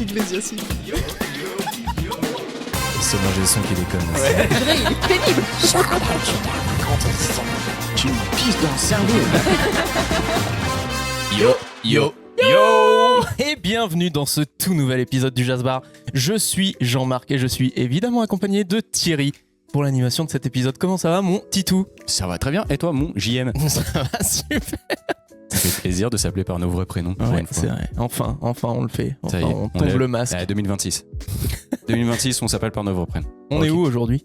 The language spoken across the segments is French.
Iglesias. Se manger le son qui déconne. Ouais. Il est pénible. Tu me pisses dans le cerveau. Yo et bienvenue dans ce tout nouvel épisode du Jazz Bar. Je suis Jean-Marc et je suis évidemment accompagné de Thierry pour l'animation de cet épisode. Comment ça va, mon Titou? Ça va très bien. Et toi, mon JM? Ça va super. Ça fait plaisir de s'appeler par nos vrais prénoms pour Ouais, une fois. c'est vrai. Enfin, on le fait. Enfin, Ça y est, on tombe le masque. 2026. 2026, on s'appelle par nos vrais prénoms. On est Ok. où aujourd'hui?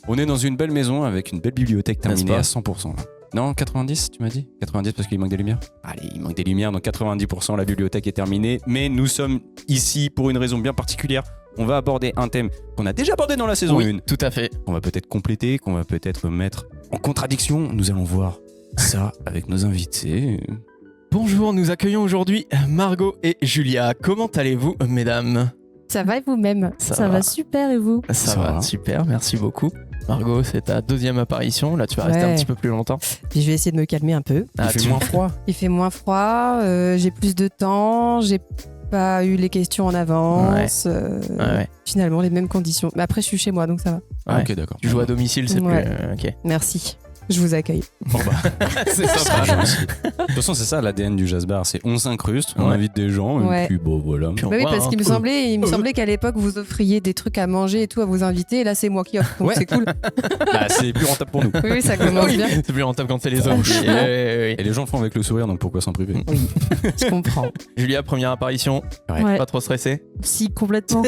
On est dans une belle maison avec une belle bibliothèque terminée N'est-ce à 100%. Là. Non, 90, tu m'as dit 90 parce qu'il manque des lumières? Allez, il manque des lumières, donc 90%, la bibliothèque est terminée. Mais nous sommes ici pour une raison bien particulière. On va aborder un thème qu'on a déjà abordé dans la saison 1. Tout à fait. Qu'on va peut-être compléter, qu'on va peut-être mettre en contradiction. Nous allons voir ça avec nos invités. Bonjour, nous accueillons aujourd'hui Margot et Julia. Comment allez-vous, mesdames? Ça va et vous-même? Ça va. va super et vous? Ça Ça va, va. super, merci beaucoup. Margot, c'est ta deuxième apparition. Là, tu vas rester Ouais. un petit peu plus longtemps. Puis je vais essayer de me calmer un peu. Il fait moins froid. Il fait moins froid, j'ai plus de temps, j'ai pas eu les questions en avance. Ouais. Finalement, les mêmes conditions. Mais après, je suis chez moi, donc ça va. Ah, Ouais. ok, d'accord. Tu joues à domicile, c'est Ouais. plus... Ok. Merci. Je vous accueille. Bon, bah. C'est sympa. De toute façon, c'est ça l'ADN du Jazz Bar, c'est on s'incruste, on Ouais. invite des gens, Ouais. et puis bon, voilà. Puis on Bah oui, voit, parce hein. qu'il me semblait qu'à l'époque, vous offriez des trucs à manger et tout à vos invités. Et là, c'est moi qui offre. Donc Ouais. c'est cool. Bah, c'est plus rentable pour nous. Oui, ça commence Oui, bien. c'est plus rentable quand c'est les autres. Oui, oui, Et les gens le font avec le sourire, donc pourquoi s'en priver? Oui, je comprends. oui. Julia, première apparition. Ouais. Pas trop stressée? Si, complètement.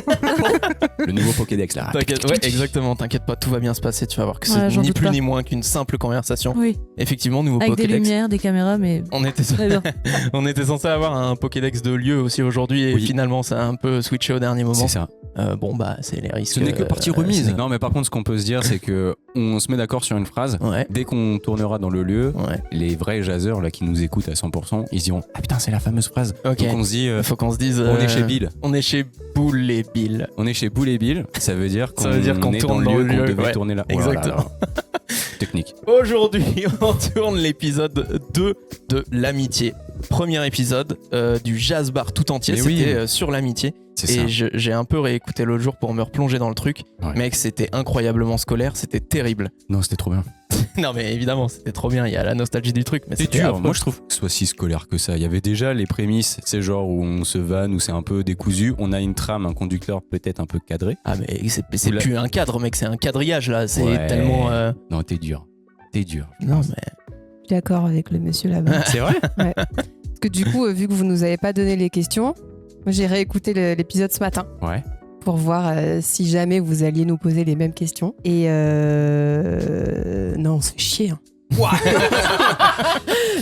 Le nouveau Pokédex là. T'inquiète, ouais, exactement, t'inquiète pas, tout va bien se passer. Tu vas voir que Ouais, c'est j'en ni doute plus pas. ni moins qu'une simple conversation. Oui, Effectivement, nouveau avec des Pokédex. lumières, des caméras, mais On était, très bien. on était censé avoir un Pokédex de lieux aussi aujourd'hui et Oui. finalement ça a un peu switché au dernier moment. C'est ça. Bon bah c'est les risques. Ce n'est que partie remise. c'est- Non, mais par contre, ce qu'on peut se dire, c'est que on se met d'accord sur une phrase. Ouais, Dès qu'on tournera dans le lieu, ouais. les vrais jazzeurs là qui nous écoutent à 100%, ils se diront ah putain, c'est la fameuse phrase. Ok. Donc on se dit Faut qu'on se dise. on est chez Bill. On est chez Boule et Bill. On est chez Boule et Bill. Ça veut dire qu'on Ça veut dire qu'on est tourne dans dans le le lieu qu'on lieu, devait ouais. tourner là. Exactement. Technique. Aujourd'hui, on tourne l'épisode 2 de l'amitié. Premier épisode du Jazz Bar tout entier. Mais C'était oui. sur l'amitié. C'est ça. Et j'ai un peu réécouté l'autre jour pour me replonger dans le truc. Ouais. Mec, c'était incroyablement scolaire, c'était terrible. Non, c'était trop bien. Non mais évidemment, c'était trop bien, il y a la nostalgie du truc, mais C'est c'était dur. affreux. Moi, je trouve que ce soit si scolaire que ça. Il y avait déjà les prémices, c'est genre où on se vanne, où c'est un peu décousu. On a une trame, un conducteur peut-être un peu cadré. Ah mais c'est Vous plus un cadre, mec, c'est un quadrillage là, c'est Ouais. tellement... Non, t'es dur. T'es dur. Non mais... Je suis d'accord avec le monsieur là-bas. C'est vrai? Parce que du coup, vu que vous nous avez pas donné les questions, moi j'ai réécouté l'épisode ce matin Ouais. pour voir si jamais vous alliez nous poser les mêmes questions. Et non, on se fait chier. Hein.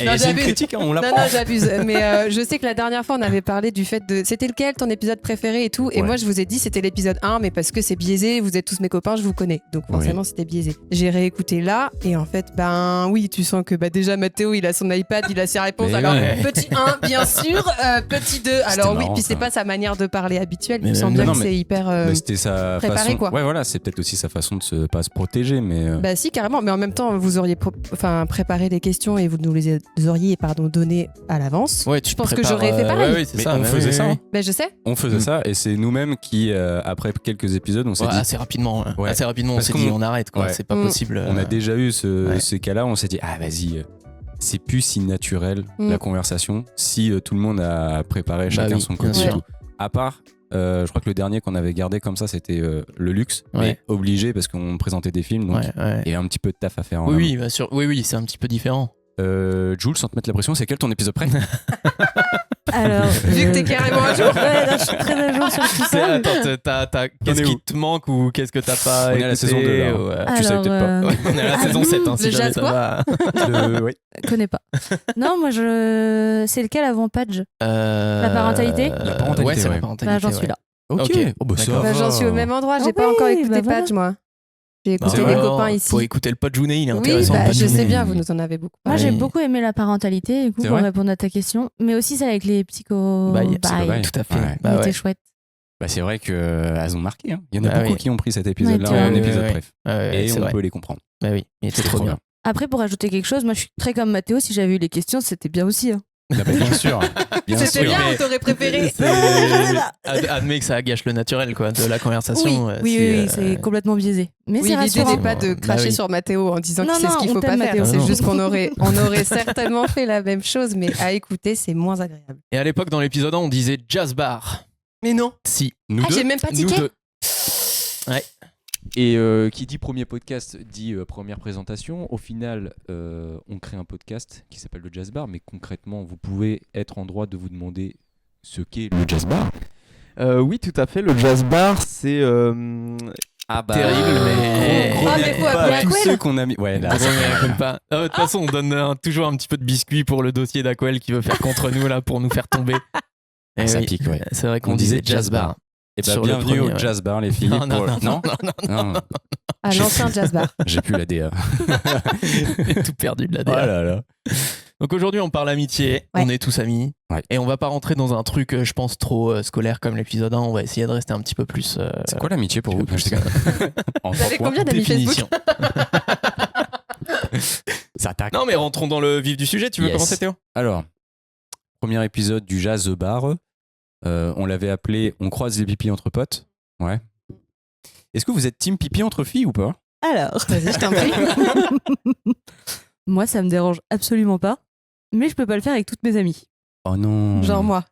Et Non, c'est une j'abuse. critique, hein, on l'a Non, non, j'abuse. Mais je sais que la dernière fois, on avait parlé du fait de... C'était lequel ton épisode préféré et tout. Et Ouais. moi, je vous ai dit c'était l'épisode 1, mais parce que c'est biaisé, vous êtes tous mes copains, je vous connais. Donc forcément, c'était biaisé. J'ai réécouté là, et en fait, ben oui, tu sens que déjà Mathéo, il a son iPad, il a ses réponses. Mais Alors, ouais. petit 1, bien sûr. Petit 2. Alors oui, marrant, puis c'est ça. pas sa manière de parler habituelle. Mais Il me même- semble bien non, que mais- c'est hyper... Mais c'était sa préparé, façon. quoi. Ouais, voilà, c'est peut-être aussi sa façon de pas se protéger, mais. Bah si, carrément. Mais en même temps, vous auriez préparé les questions et vous nous les auriez données à l'avance. Ouais, tu Je pense que prépares, j'aurais fait pareil. Ouais, c'est Mais ça. on ouais, faisait ouais, ça, ouais. hein. Ben je sais. On faisait Mm. ça, et c'est nous-mêmes qui, après quelques épisodes, on s'est Ouais, dit. assez rapidement, hein. Ouais. Assez rapidement, on Parce s'est qu'on- dit on arrête quoi, Ouais. c'est pas Mm. possible. On a déjà eu Ouais. ces cas-là, on s'est dit, ah vas-y, c'est plus si naturel Mm. la conversation si tout le monde a préparé chacun oui, son bien côté et sûr. tout. À part, je crois que le dernier qu'on avait gardé comme ça, c'était le luxe, Ouais. mais obligé parce qu'on présentait des films, donc Ouais, ouais. il y a un petit peu de taf à faire en Oui, amont. oui, bien sûr. Oui, c'est un petit peu différent. Jules, sans te mettre la pression, c'est quel ton épisode prêt? Alors, Vu que t'es carrément à jour. Ouais, là, je suis très à jour sur tout ça. Attends, qu'est-ce est qui où te manque ou qu'est-ce que t'as pas On est à la écouté, saison 2 là. ou, Tu savais peut-être pas. Ouais, on est à la saison 7, hein, si Le jamais jazz ça quoi va. Ouais. Connais pas. Non, moi, c'est lequel avant Page? La parentalité La parentalité, Ouais, c'est ouais. la parentalité. Bah, j'en suis ouais. là. Ok. Ok. Oh, bah, ça D'accord. Bah, va. j'en suis au même endroit, j'ai Ah pas oui, encore écouté bah voilà. Patch, moi. J'ai Bah, écouté ouais. les copains ici. Faut écouter le pod Jounet, il est Oui, intéressant. bah, le pod je Jounet. sais bien, vous nous en avez beaucoup Moi, parlé. j'ai Ouais. beaucoup aimé la parentalité, du coup, C'est pour vrai répondre à ta question. Mais aussi celle avec les psycho... Bah, Psycho-bail. tout à fait. Ouais. Bah, Elle était ouais. chouette. Bah, c'est vrai qu'elles ont marqué. Hein. Il y en a Bah beaucoup oui. qui ont pris cet épisode-là Ouais, en ouais, épisode ouais. bref. Ouais, Et c'est on vrai. peut les comprendre. Bah oui, il était C'était trop bien. Après, pour ajouter quelque chose, moi, je suis très comme Mathéo. Si j'avais eu les questions, c'était bien aussi. Hein. Ah bah, bien sûr. Bien C'était sûr. bien, mais- on t'aurait préféré. Admets que ça gâche le naturel quoi, de la conversation. Oui, c'est complètement biaisé. Mais Oui, c'est l'idée rassurant. n'est pas de Bah cracher oui. sur Mathéo en disant Non, qu'il sait non, ce qu'il on faut pas t'aime, faire. Mathéo. C'est Non. juste on aurait certainement fait la même chose, mais à écouter, c'est moins agréable. Et à l'époque, dans l'épisode 1, on disait jazz bar. Mais non. Si. Nous deux. J'ai même pas Nous tiqué. deux. Et qui dit premier podcast dit première présentation. Au final, on crée un podcast qui s'appelle le Jazz Bar, mais concrètement, vous pouvez être en droit de vous demander ce qu'est le Jazz Bar. Oui, tout à fait. Le jazz bar, c'est Ah bah. Terrible, mais- Gros Ah, mais mea faut culpa appeler à tous Aquel. ceux qu'on a mis. Ouais, là. Gros mea culpa. De toute façon, on donne toujours un petit peu de biscuit pour le dossier d'Aquel qui veut faire contre nous là pour nous faire tomber. Et Ça oui, pique, ouais. c'est vrai qu'on On disait disait jazz jazz bar. bar. Et bah, Sur le bienvenue premier, au ouais. Jazz Bar, les filles. Non, non, pour- non, Non, À l'ancien jazz bar. j'ai plus la DA. J'ai tout perdu de la Oh DA. là là. Donc aujourd'hui, on parle amitié, Ouais. on est tous amis. Ouais. Et on va pas rentrer dans un truc, je pense, trop scolaire comme l'épisode 1. On va essayer de rester un petit peu plus. C'est quoi l'amitié pour vous? plus, Je déconne. En Vous trois avez points. combien d'amis Facebook définition. Ça attaque. Non, mais rentrons dans le vif du sujet. Tu veux Yes. commencer, Théo? Alors, premier épisode du Jazz Bar. On l'avait appelé On croise les pipis entre potes. Ouais. Est-ce que vous êtes team pipi entre filles ou pas? Alors, Vas-y, je t'en prie. moi, ça me dérange absolument pas. Mais je peux pas le faire avec toutes mes amies. Oh non. Genre moi.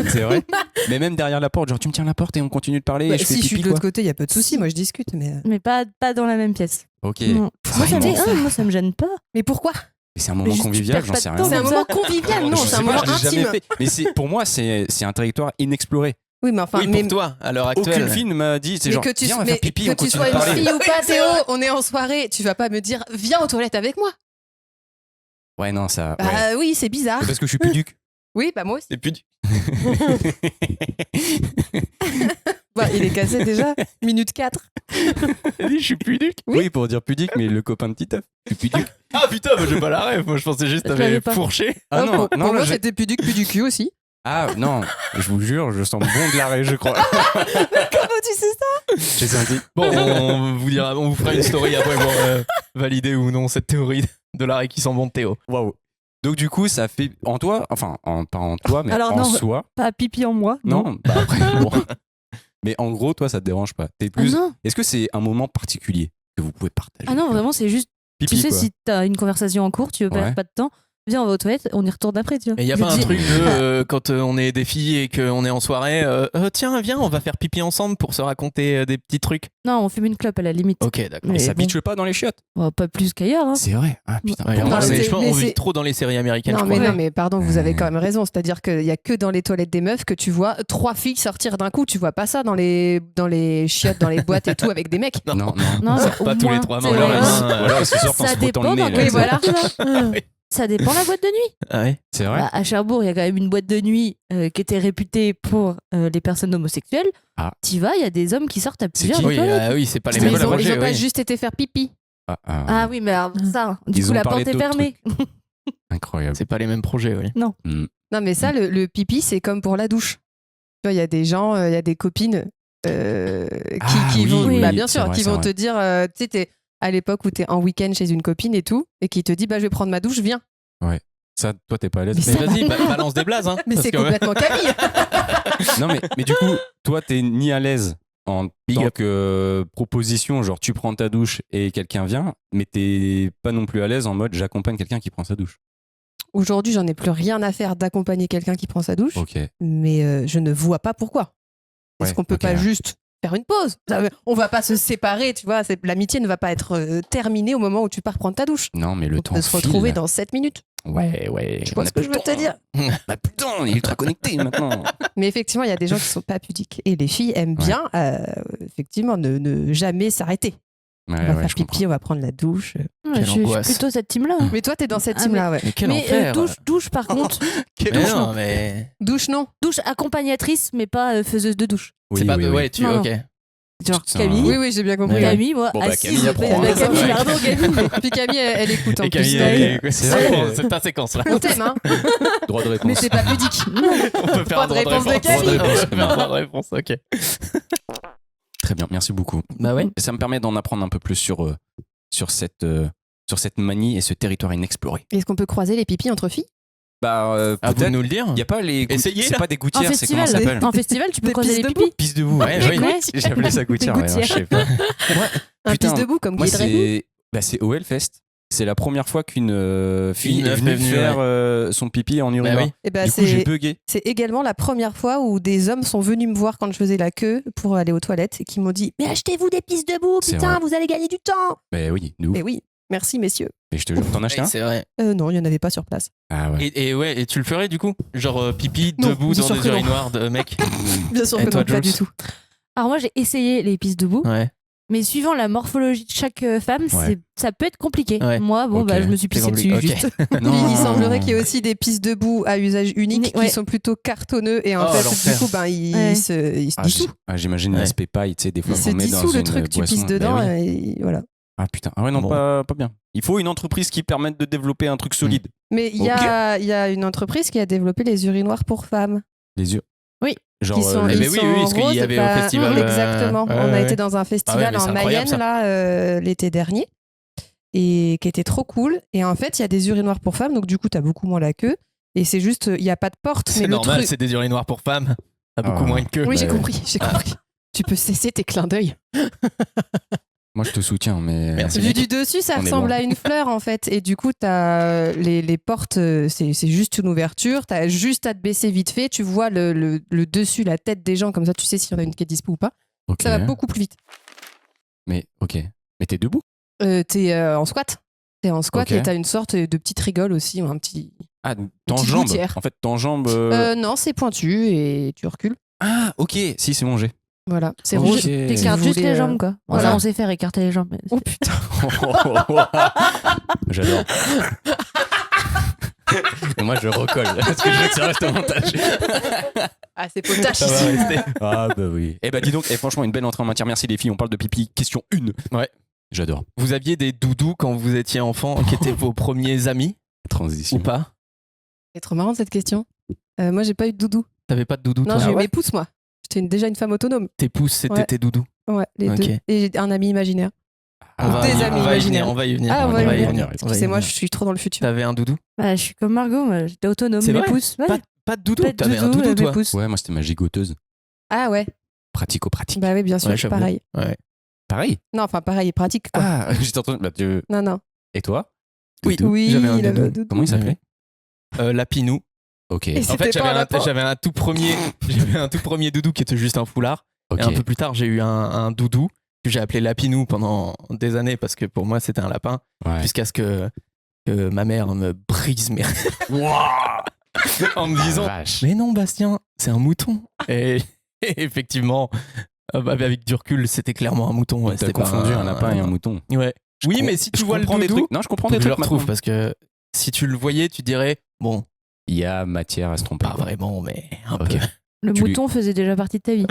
C'est vrai? Mais même derrière la porte, genre tu me tiens la porte et on continue de parler Bah, et je fais si je suis pipi de l'autre quoi. côté, il y a pas de souci. Moi, je discute. Mais Mais pas dans la même pièce. Ok. Non. Moi, ça Arrêtez. moi, ça me gêne pas. mais pourquoi? Mais c'est un moment juste, tu convivial, perds j'en pas sais de rien. temps. C'est un comme moment ça. convivial. Non, Je c'est sais un pas, moment je l'ai jamais intime. fait. Mais pour moi, c'est un territoire inexploré. Oui, mais enfin, Oui, mais pour toi, à l'heure actuelle. Aucune fille ne m'a dit, c'est mais genre, que tu, viens, on va mais faire pipi, que on tu continue sois de une parler. fille ou pas, Théo, on est en soirée. Tu vas pas me dire viens aux toilettes avec moi. Ouais, non, ça. Bah Ouais. oui, c'est bizarre. C'est parce que je suis pudique. Oui, bah moi aussi. C'est plus du- Bah, il est cassé déjà. Minute 4. T'as dit, je suis pudique. Oui, pour dire pudique, mais le copain de Titeuf. Je suis pudique. Ah putain, moi j'ai pas la rêve. Moi je pensais juste Je t'avais l'avais pas. fourché. Ah non, pour non, là, moi, j'ai- c'était plus du cul aussi. Ah non, je vous jure, je sens bon de l'arrêt, je crois. Comment tu sais ça? J'ai senti. Bon, on vous fera une story après pour valider ou non cette théorie de l'arrêt qui sent bon de Théo. Waouh. Donc du coup, ça fait en toi, enfin, pas en toi, mais Alors en non. soi. Pas pipi en moi. Non, bah après, bon. Mais en gros, toi, ça te dérange pas. T'es Ah plus. non. Est-ce que c'est un moment particulier que vous pouvez partager? Ah non, vraiment, c'est juste. Pipi, Tu sais, quoi. si t'as une conversation en cours, tu veux Ouais. perdre pas de temps, viens, on va aux toilettes, on y retourne après, tu vois. Mais il y a Je pas un dis- truc de quand on est des filles et qu'on est en soirée, tiens, viens, on va faire pipi ensemble pour se raconter des petits trucs. Non, on fume une clope à la limite. Ok, d'accord. Et Mais ça bon, pitche pas dans les chiottes. pas plus qu'ailleurs. Hein. C'est vrai. Ah putain. Ouais, Non, mais c'est- je pense mais qu'on vit c'est- trop dans les séries américaines, Non je mais, crois. non, mais pardon, vous avez Ouais. quand même raison. C'est-à-dire qu'il y a que dans les toilettes des meufs que tu vois 3 filles sortir d'un coup. Tu vois pas ça dans les chiottes, dans les boîtes et tout avec des mecs. Non, non. Non, Sort pas au tous les moins, trois c'est mains dans vrai. la main. Voilà, ils se sortent en Ça se frottant le dépend nez. dans là. quel Oui, voilà. tu vas. Ça dépend la boîte de nuit. Ah ouais. C'est vrai. Bah, à Cherbourg, il y a quand même une boîte de nuit qui était réputée pour les personnes homosexuelles. Ah. T'y vas, il y a des hommes qui sortent à plusieurs. qui des Oui, toilettes. oui, c'est pas les Mais mêmes ils ont projets. pas oui. juste été faire pipi. Ah oui, mais alors, ça, du Ils coup, ont la parlé porte est d'autres fermée. Incroyable. C'est pas les mêmes projets, oui. Hmm. Non mais ça, le pipi, c'est comme pour la douche. Tu vois, il y a des gens, il y a des copines qui oui, vont, oui, bah, bien c'est sûr, vrai, qui c'est vont vrai. te dire, tu sais, t'es à l'époque où t'es en week-end chez une copine et tout, et qui te dit, bah je vais prendre ma douche, viens. Ça, toi, t'es pas à l'aise. Mais Mais ça- vas-y, balance des blazes. Hein, Mais parce c'est que, complètement Camille. Non, mais du coup, toi, t'es ni à l'aise en Big tant up. que proposition, genre tu prends ta douche et quelqu'un vient, mais t'es pas non plus à l'aise en mode j'accompagne quelqu'un qui prend sa douche. Aujourd'hui, j'en ai plus rien à faire d'accompagner quelqu'un qui prend sa douche, Ok. mais je ne vois pas pourquoi. Est-ce Ouais, qu'on peut ok. pas juste faire une pause? On va pas se séparer, tu vois. L'amitié ne va pas être terminée au moment où tu pars prendre ta douche. Non, mais le On temps peut se retrouver file. dans 7 minutes. Ouais. Tu vois on ce a que plus je le veux te temps. dire? Bah putain, on est ultra connecté maintenant. Mais effectivement, il y a des gens qui sont pas pudiques. Et les filles aiment bien, effectivement, ne jamais s'arrêter. On va faire je comprends. pipi, on va prendre la douche. Ouais, Quelle je suis angoisse. plutôt cette team-là. Mais toi, t'es dans cette Ah, team-là, ouais. Mais quel Mais enfer. douche, par contre. Mais douche, non, non. mais. Douche, non. Douche accompagnatrice, mais pas faiseuse de douche. Oui, c'est pas. oui, oui. Ouais, tu. Non, Ok. Genre Putain. Camille. Oui, oui, j'ai bien compris. Ouais. Camille, moi, Bon, bah, assise. Camille apprend. Bah, Camille, Ouais. pardon, Camille. Puis Camille, elle écoute en Et plus. Camille, Ouais. C'est vrai. c'est ta séquence là. On t'aime, hein. Droit de Mais réponse. c'est pas pudique. On peut faire Pas de un droit réponse de réponse. Camille. On peut faire un droit de réponse, ok. Très bien, merci beaucoup. Bah ouais. Ça me permet d'en apprendre un peu plus sur cette manie et ce territoire inexploré. Est-ce qu'on peut croiser les pipis entre filles? Bah, À vous de peut-être. nous le dire. Il y a pas les. Essayez, C'est là. pas des En gouttières, c'est comment ça festival, s'appelle en festival, tu peux Des croiser les pistes pipis. Pisse debout. Ouais, Ouais. oui. J'ai appelé ça gouttière. Des Ouais, non, je sais pas. Un Putain, pisse debout comme Moi, Guy Drey. c'est au Hellfest. C'est la première fois qu'une fille Une est meuf venue est venue, faire son pipi en urinoir. oui. Et bah, Du coup, j'ai bugué. c'est également la première fois où des hommes sont venus me voir quand je faisais la queue pour aller aux toilettes et qui m'ont dit mais achetez-vous des pistes debout, C'est putain, vrai. vous allez gagner du temps. Mais oui, nous. Et oui, merci messieurs. Mais je te jure, t'en as acheté un C'est vrai. Non, il n'y en avait pas sur place. Ah ouais. Et tu le ferais du coup? Genre pipi Non, debout bien dans sûr des que non. urinoirs de mecs? Bien sûr Et que toi, non, pas du Jules tout. Alors moi, j'ai essayé les pistes debout, Ouais. mais suivant la morphologie de chaque femme, Ouais. ça peut être compliqué. Ouais. Moi, bon, Ok. bah, je me suis C'est pissé dessus, compliqué. juste. Ok. Il semblerait qu'il y ait aussi des pistes debout à usage unique Ouais. qui sont plutôt cartonneux et en Oh, fait l'enfer. du coup ben, ils Ouais. se Ah, dissouent. j'imagine Ouais. l'aspect paille, tu sais, des fois Il qu'on se met dans dissout le une truc, tu boisson. pisses Mais dedans oui. et voilà. Ah putain, ah ouais, non, Bon. pas bien. Il faut une entreprise qui permette de développer un truc solide. Mais il y a une entreprise qui a développé les urinoirs pour femmes. Les yeux. Oui. Genre, Qui sont, mais ils oui, sont oui, parce qu'il y roses, avait au bah, festival, exactement. ouais, On a ouais. été dans un festival mais c'est en incroyable, Mayenne ça. là l'été dernier et qui était trop cool. Et en fait, il y a des urinoirs pour femmes, donc du coup, t'as beaucoup moins la queue. Et c'est juste, il n'y a pas de porte. C'est mais normal, le truc... c'est des urinoirs pour femmes. T'as beaucoup Ah. moins de queue. Oui, j'ai Bah, compris, j'ai compris. Tu peux cesser tes clins d'œil. moi je te soutiens, mais. Merci. Vu du dessus, ça On est ressemble bon. à une fleur en fait. Et du coup, t'as les portes, c'est juste une ouverture. T'as juste à te baisser vite fait. Tu vois le dessus, la tête des gens, comme ça tu sais s'il y en a une qui est dispo ou pas. Ok. Ça va beaucoup plus vite. Mais ok. Mais t'es debout? T'es en squat. T'es en squat Ok. et t'as une sorte de petite rigole aussi, ou un petit. Ah, petite t'enjambes. gouttière. En fait, t'enjambes. Non, c'est pointu et tu recules. Ah, ok. Si, c'est bon, j'ai. Voilà, c'est Ok. rouge. T'écartes vous juste voulez, les jambes, quoi. voilà. Ça, on sait faire écarter les jambes. mais Oh c'est- putain. J'adore. Et moi, je recolle parce que je veux que ça reste au montage. Ah, c'est potache Ça va ici. rester. Ah, bah oui. Eh bah, dis donc, franchement, une belle entrée en matière. Merci les filles. On parle de pipi. Question 1. Ouais. J'adore. Vous aviez des doudous quand vous étiez enfant qui étaient vos premiers amis Transition. ou pas? C'est trop marrant cette question. Moi, j'ai pas eu de doudou. T'avais pas de doudou Non, toi? j'ai eu Ah ouais. mes pouces, moi. J'étais déjà une femme autonome. Tes pouces, c'était Ouais. tes doudous. Ouais, les Ok. deux. Et j'ai un ami imaginaire. On va Des y- amis on va y imaginaires. venir, on va y venir. Ah, on ouais, va y ouais. venir. on va y Excusez-moi, venir. je suis trop dans le futur. T'avais un doudou? Bah, je suis comme Margot, moi, j'étais autonome. C'est Mes vrai pouces. Ouais. Pas de doudou? Pas de T'avais un doudou mes toi? pouces. Ouais, moi, c'était ma gigoteuse. Ah ouais, Pratico-pratique. bah oui, bien sûr, Ouais, j'avoue. pareil. Ouais. Pareil. Non, enfin, pareil et pratique, quoi. Ah, j'étais en train de. Bah, Non, non. Et toi? Oui. Doudou Oui, J'avais un il avait doudou. un doudou. Comment il s'appelait? Lapinou. Ok. Et En c'était fait, pas un lapin. j'avais un tout premier doudou qui était juste un foulard. Ok. Et un peu plus tard, j'ai eu un doudou que j'ai appelé Lapinou pendant des années parce que pour moi, c'était un lapin. Ouais. Jusqu'à ce que ma mère me brise mes en me disant Vache. mais non Bastien, c'est un mouton. Et effectivement, avec du recul, c'était clairement un mouton. Ouais, T'as c'était pas confondu un lapin et un mouton. Ouais. Je Oui, com- mais si tu je vois le comprends des doudou, trucs. Non, je comprends faut des que je le trucs retrouve maintenant. parce que si tu le voyais, tu dirais bon, Il y a matière à se tromper. pas vraiment, mais un Ok. peu. Le Tu lui- mouton faisait déjà partie de ta vie.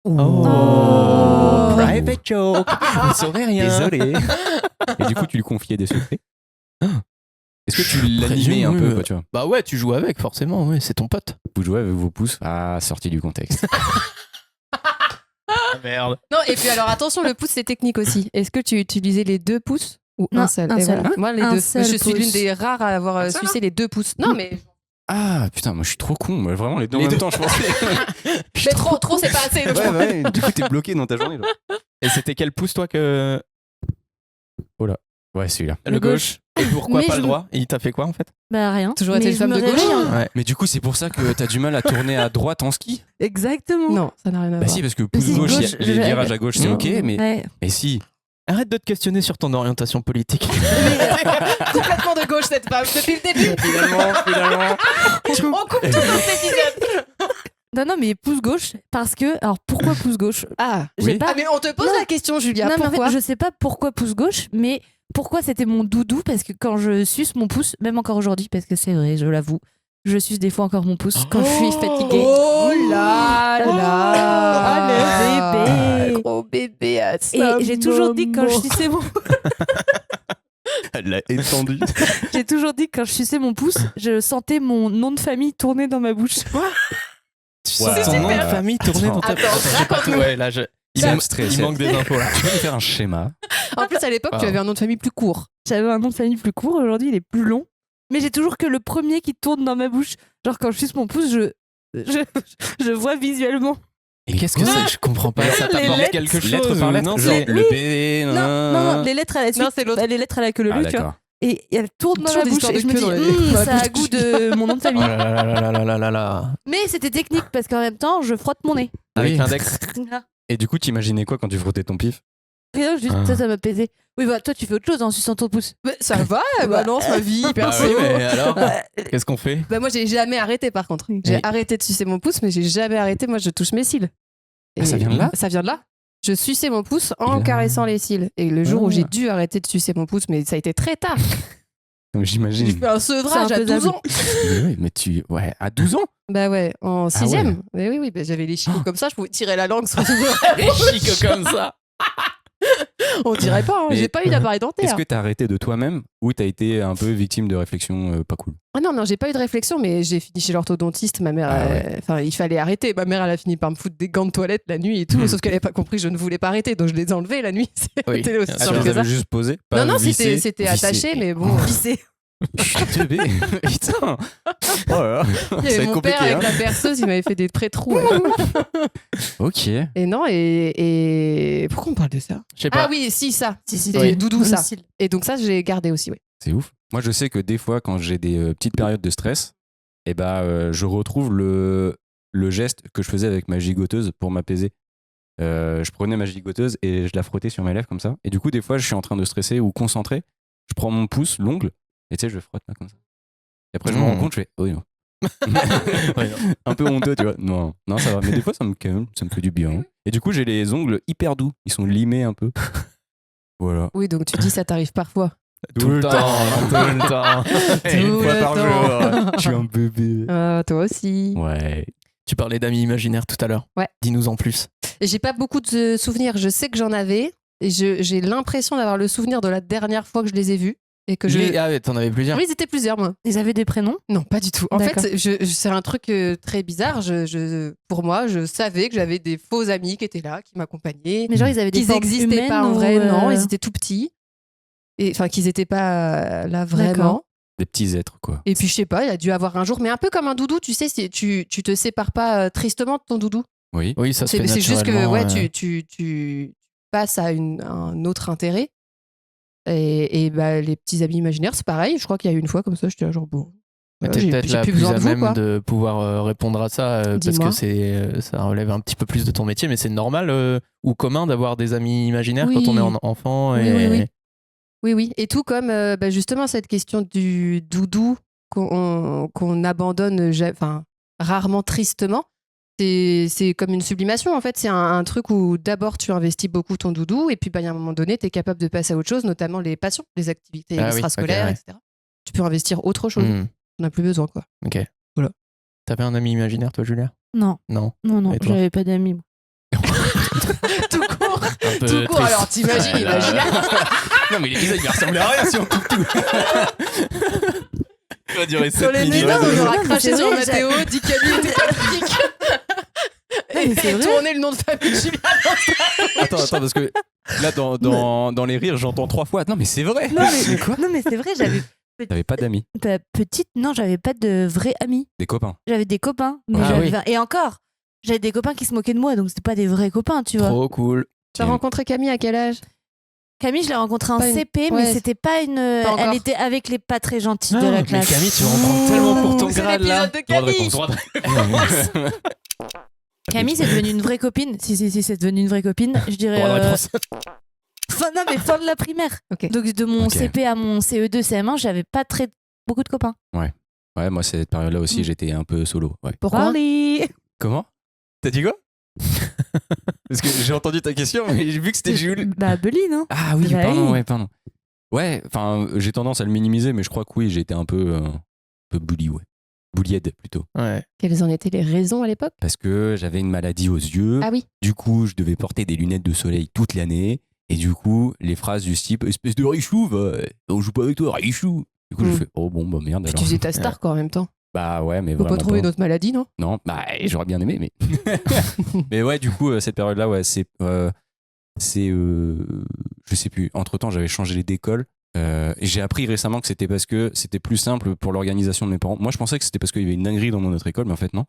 Oh, private joke. Vous saurez rien. Désolé. Et du coup, tu lui confiais des secrets. Est-ce que tu l'animais un peu, quoi, tu vois? Bah ouais, tu joues avec forcément, ouais, c'est ton pote. Vous jouez avec vos pouces. Ah, sorti du contexte. Ah merde. Non, et puis alors attention, le pouce c'est technique aussi. Est-ce que tu utilisais les deux pouces ou Non, un seul un Et seul. voilà. Moi les Un deux. seul Je suis pouce. l'une des rares à avoir sucé les deux pouces. Non mais, Ah, putain, moi, je suis trop con. Moi, vraiment, les deux en Les même deux. temps, je pensais. mais trop c'est pas assez. donc je- Ouais. Du coup, t'es bloqué dans ta journée, là. Et c'était quel pouce toi que Ouais, celui-là. le gauche? Et pourquoi Mais pas je- le droit? Et il t'a fait quoi en fait? Bah, rien. Toujours Mais été je femme me de gauche, réveille, hein. Ouais. Mais du coup, c'est pour ça que t'as du mal à tourner à droite en ski? Exactement. Non, ça n'a rien à Bah voir. si, parce que pouce si, gauche, gauche, les je- virages à gauche, c'est Non. ok, mais Ouais. si. Arrête de te questionner sur ton orientation politique. Complètement de gauche cette femme depuis le début. Finalement. On coupe tout dans cet épisode. Non, mais pouce gauche, parce que. Alors, pourquoi pouce gauche? Ah. J'ai Oui. pas. Ah mais on te pose Non. la question Julia. Non, mais en Pourquoi fait, je sais pas pourquoi pouce gauche, mais pourquoi c'était mon doudou, parce que quand je suce mon pouce, même encore aujourd'hui, parce que c'est vrai, je l'avoue, je suce des fois encore mon pouce quand je suis fatiguée. Oh là là. le bébé. Gros bébé à Et sa j'ai toujours dit quand je maman. suçais mon Elle l'a étendu. j'ai toujours dit que quand je suçais mon pouce, je sentais mon nom de famille tourner dans ma bouche. Tu Ouais. sens ton nom de super. famille tourner dans ta Attends, j'ai pas tout. raconte-nous. Ouais, là, il Ça manque- me stresse. il manque des infos là. Tu peux me faire un schéma? En plus à l'époque tu Ah. avais un nom de famille plus court. J'avais un nom de famille plus court, aujourd'hui il est plus long. mais j'ai toujours que le premier qui tourne dans ma bouche. Genre quand je suce mon pouce, je vois visuellement. Et qu'est-ce que c'est? Je comprends pas. Ça Les t'apporte lettres. quelque chose? Lettre par lettre, Non, genre c'est le B. Non, les lettres à la suite. Non, c'est l'autre. Les lettres à la queue leu, Ah, tu vois. d'accord. Et elle tourne dans Toujours la des bouche histoires et de je me queue dis, dans la ça a bouche. goût de mon nom de Oh famille. là là là là là là là. Mais c'était technique parce qu'en même temps, je frotte mon nez. Avec Oui. l'index. Et du coup, t'imaginais quoi quand tu frottais ton pif? Rien, juste ça m'a pesé. Oui, bah toi, tu fais autre chose en suçant ton pouce. Mais ça va, balance ma vie, Bah perso. oui, mais alors, Euh, qu'est-ce qu'on fait? Bah moi, j'ai jamais arrêté par contre. J'ai Oui. arrêté de sucer mon pouce, mais j'ai jamais arrêté. Moi, je touche mes cils. Ah, ça vient de là? Ça vient de là. Je suçais mon pouce en Là. caressant les cils. Et le jour Ah. où j'ai dû arrêter de sucer mon pouce, mais ça a été très tard. Non, mais J'ai j'imagine. fait un sevrage C'est à 12 infaisable. ans. Mais oui, mais ouais, à 12 ans? Bah ouais, en Ah 6ème. ouais. Mais oui, bah, j'avais les chicots comme ça, je pouvais tirer la langue sans Les chics comme ça. On dirait pas, hein, Mais- j'ai pas eu d'appareil Est-ce dentaire. que t'as arrêté de toi-même ou t'as été un peu victime de réflexions pas cool? Ah non, j'ai pas eu de réflexion, mais j'ai fini chez l'orthodontiste. Ma mère, Ah ouais. enfin, il fallait arrêter. Ma mère, elle a fini par me foutre des gants de toilette la nuit et tout, sauf qu'elle avait pas compris, je ne voulais pas arrêter, donc je les ai enlevés la nuit. Oui. C'était aussi Ah, Ah, tu simple les que ça. avais juste posés? Pas Non, vissés? c'était Vissés. attaché, mais bon, vissé. Bébé. Putain. Oh là là. Il y Ça va avait être mon compliqué. père avec hein. la perceuse, il m'avait fait des pré-trous. Ouais. Ok. Et non, et pourquoi on parle de ça? Je sais pas. Ah oui, si, ça. Si, C'était Oui. doudou, ça. Style. Et donc ça, je l'ai gardé aussi, oui. C'est ouf. Moi, je sais que des fois, quand j'ai des petites périodes de stress, eh ben, je retrouve le geste que je faisais avec ma gigoteuse pour m'apaiser. Je prenais ma gigoteuse et je la frottais sur mes lèvres comme ça. Et du coup, des fois, je suis en train de stresser ou concentré. Je prends mon pouce, l'ongle, et tu sais, je frotte là comme ça. Et après, je me rends compte, je fais, oh non. Ouais, non. Un peu honteux, tu vois. Non, non, ça va. Mais des fois, ça me calme, ça me fait du bien. Et du coup, j'ai les ongles hyper doux. Ils sont limés un peu. Voilà. Oui, donc tu dis ça t'arrive parfois. Tout le temps. Tout le temps. Tout Une fois le par temps. jour. Je suis un bébé. Ah, toi aussi. Ouais. Tu parlais d'amis imaginaires tout à l'heure. Ouais. Dis-nous en plus. Et j'ai pas beaucoup de souvenirs. Je sais que j'en avais. Et j'ai l'impression d'avoir le souvenir de la dernière fois que je les ai vus. Et que je... Ah ouais, t'en avais plusieurs. Oui, ils étaient plusieurs, moi. Ils avaient des prénoms. Non, pas du tout. En D'accord. fait, c'est un truc très bizarre. Pour moi, je savais que j'avais des faux amis qui étaient là, qui m'accompagnaient. Mais genre, ils avaient des Qu'ils formes n'existaient humaines pas en ou, vrai, non. Ils étaient tout petits. Et enfin, qu'ils n'étaient pas là vraiment. D'accord. Des petits êtres, quoi. Et puis, je sais pas, il a dû avoir un jour, mais un peu comme un doudou, tu sais, si tu te sépares pas tristement de ton doudou. Oui. Oui, ça se fait C'est juste que naturellement, ouais, tu passes à un autre intérêt. Et bah, les petits amis imaginaires, c'est pareil. Je crois qu'il y a eu une fois comme ça, j'étais là, genre bon. Mais ouais, t'es j'ai peut-être j'ai la plus plus besoin à de vous, même quoi. de pouvoir répondre à ça parce Dis-moi. que ça relève un petit peu plus de ton métier, mais c'est normal ou commun d'avoir des amis imaginaires Oui. quand on est enfant. Oui, Et... oui, oui. Oui, oui. Et tout comme bah, justement cette question du doudou qu'on abandonne rarement tristement. C'est comme une sublimation en fait. C'est un truc où d'abord tu investis beaucoup ton doudou et puis bah, il y a un moment donné, tu es capable de passer à autre chose, notamment les passions, les activités Ah oui, extrascolaires, ok, ouais. etc. Tu peux investir autre chose. Hmm, On n'a plus besoin quoi. ok. Voilà. T'avais un ami imaginaire, toi, Julia? Non, Non. non, Et toi j'avais pas d'amis. moi. Tout court. Un peu Tout court. triste. Alors t'imagines, Ouais, là. imagine. Non, mais l'épisode, il ressemblait à rien si on coupe tout. Ça va durer Sur les 7 minutes. nuls, on aura Non, craché mais sur c'est vrai, Mathéo, dit Camille était pathétique. mais c'est Et vrai. tourner le nom de famille de Julia. Attends, parce que là, dans les rires, j'entends 3 fois. Non, mais c'est vrai. Non, mais quoi? Non, mais c'est vrai, j'avais T'avais pas d'amis, petite, non, j'avais pas de vrais amis. des copains. J'avais des copains. Mais Ah oui. et encore, j'avais des copains qui se moquaient de moi, donc c'était pas des vrais copains, tu vois. Trop cool. T'as rencontré Camille à quel âge? Camille, je l'ai rencontrée en Pas une- CP, mais ouais. c'était pas une. Pas encore. Elle était avec les pas très gentils de Ah, la mais classe. Camille, tu vas en prendre tellement pour ton C'est grade là. l'épisode de Droit de Camille. réponse. Camille, c'est devenu une vraie copine. Si, c'est devenu une vraie copine. Je dirais. Droit de réponse. Non, mais fin de la primaire. Ok. Donc de mon Ok. CP à mon CE2, CM1, j'avais pas beaucoup de copains. Ouais, moi, cette période-là aussi, j'étais un peu solo. Ouais. Pourquoi? Allez. Comment? T'as dit quoi? Parce que j'ai entendu ta question, mais j'ai vu que c'était Jules. Bah, Beline, hein. Ah oui, Bah pardon, oui. ouais, pardon. Ouais, enfin, j'ai tendance à le minimiser, mais je crois que oui, j'ai été un peu bully, ouais. Bullied plutôt. Ouais. Quelles en étaient les raisons à l'époque? Parce que j'avais une maladie aux yeux. Ah oui. Du coup, je devais porter des lunettes de soleil toute l'année. Et du coup, les phrases du type espèce de richou, on joue pas avec toi, richou. Du coup, Mm. je fais oh bon, bah merde Puis alors. tu faisais ta star quoi en même temps. Bah ouais, mais Faut vraiment pas trouver pas. d'autres maladies, non? Non, bah j'aurais bien aimé, mais. Mais ouais, du coup, cette période-là, ouais, je sais plus. Entre temps, j'avais changé d'école. Et j'ai appris récemment que c'était parce que c'était plus simple pour l'organisation de mes parents. Moi, je pensais que c'était parce qu'il y avait une dinguerie dans mon autre école, mais en fait, non.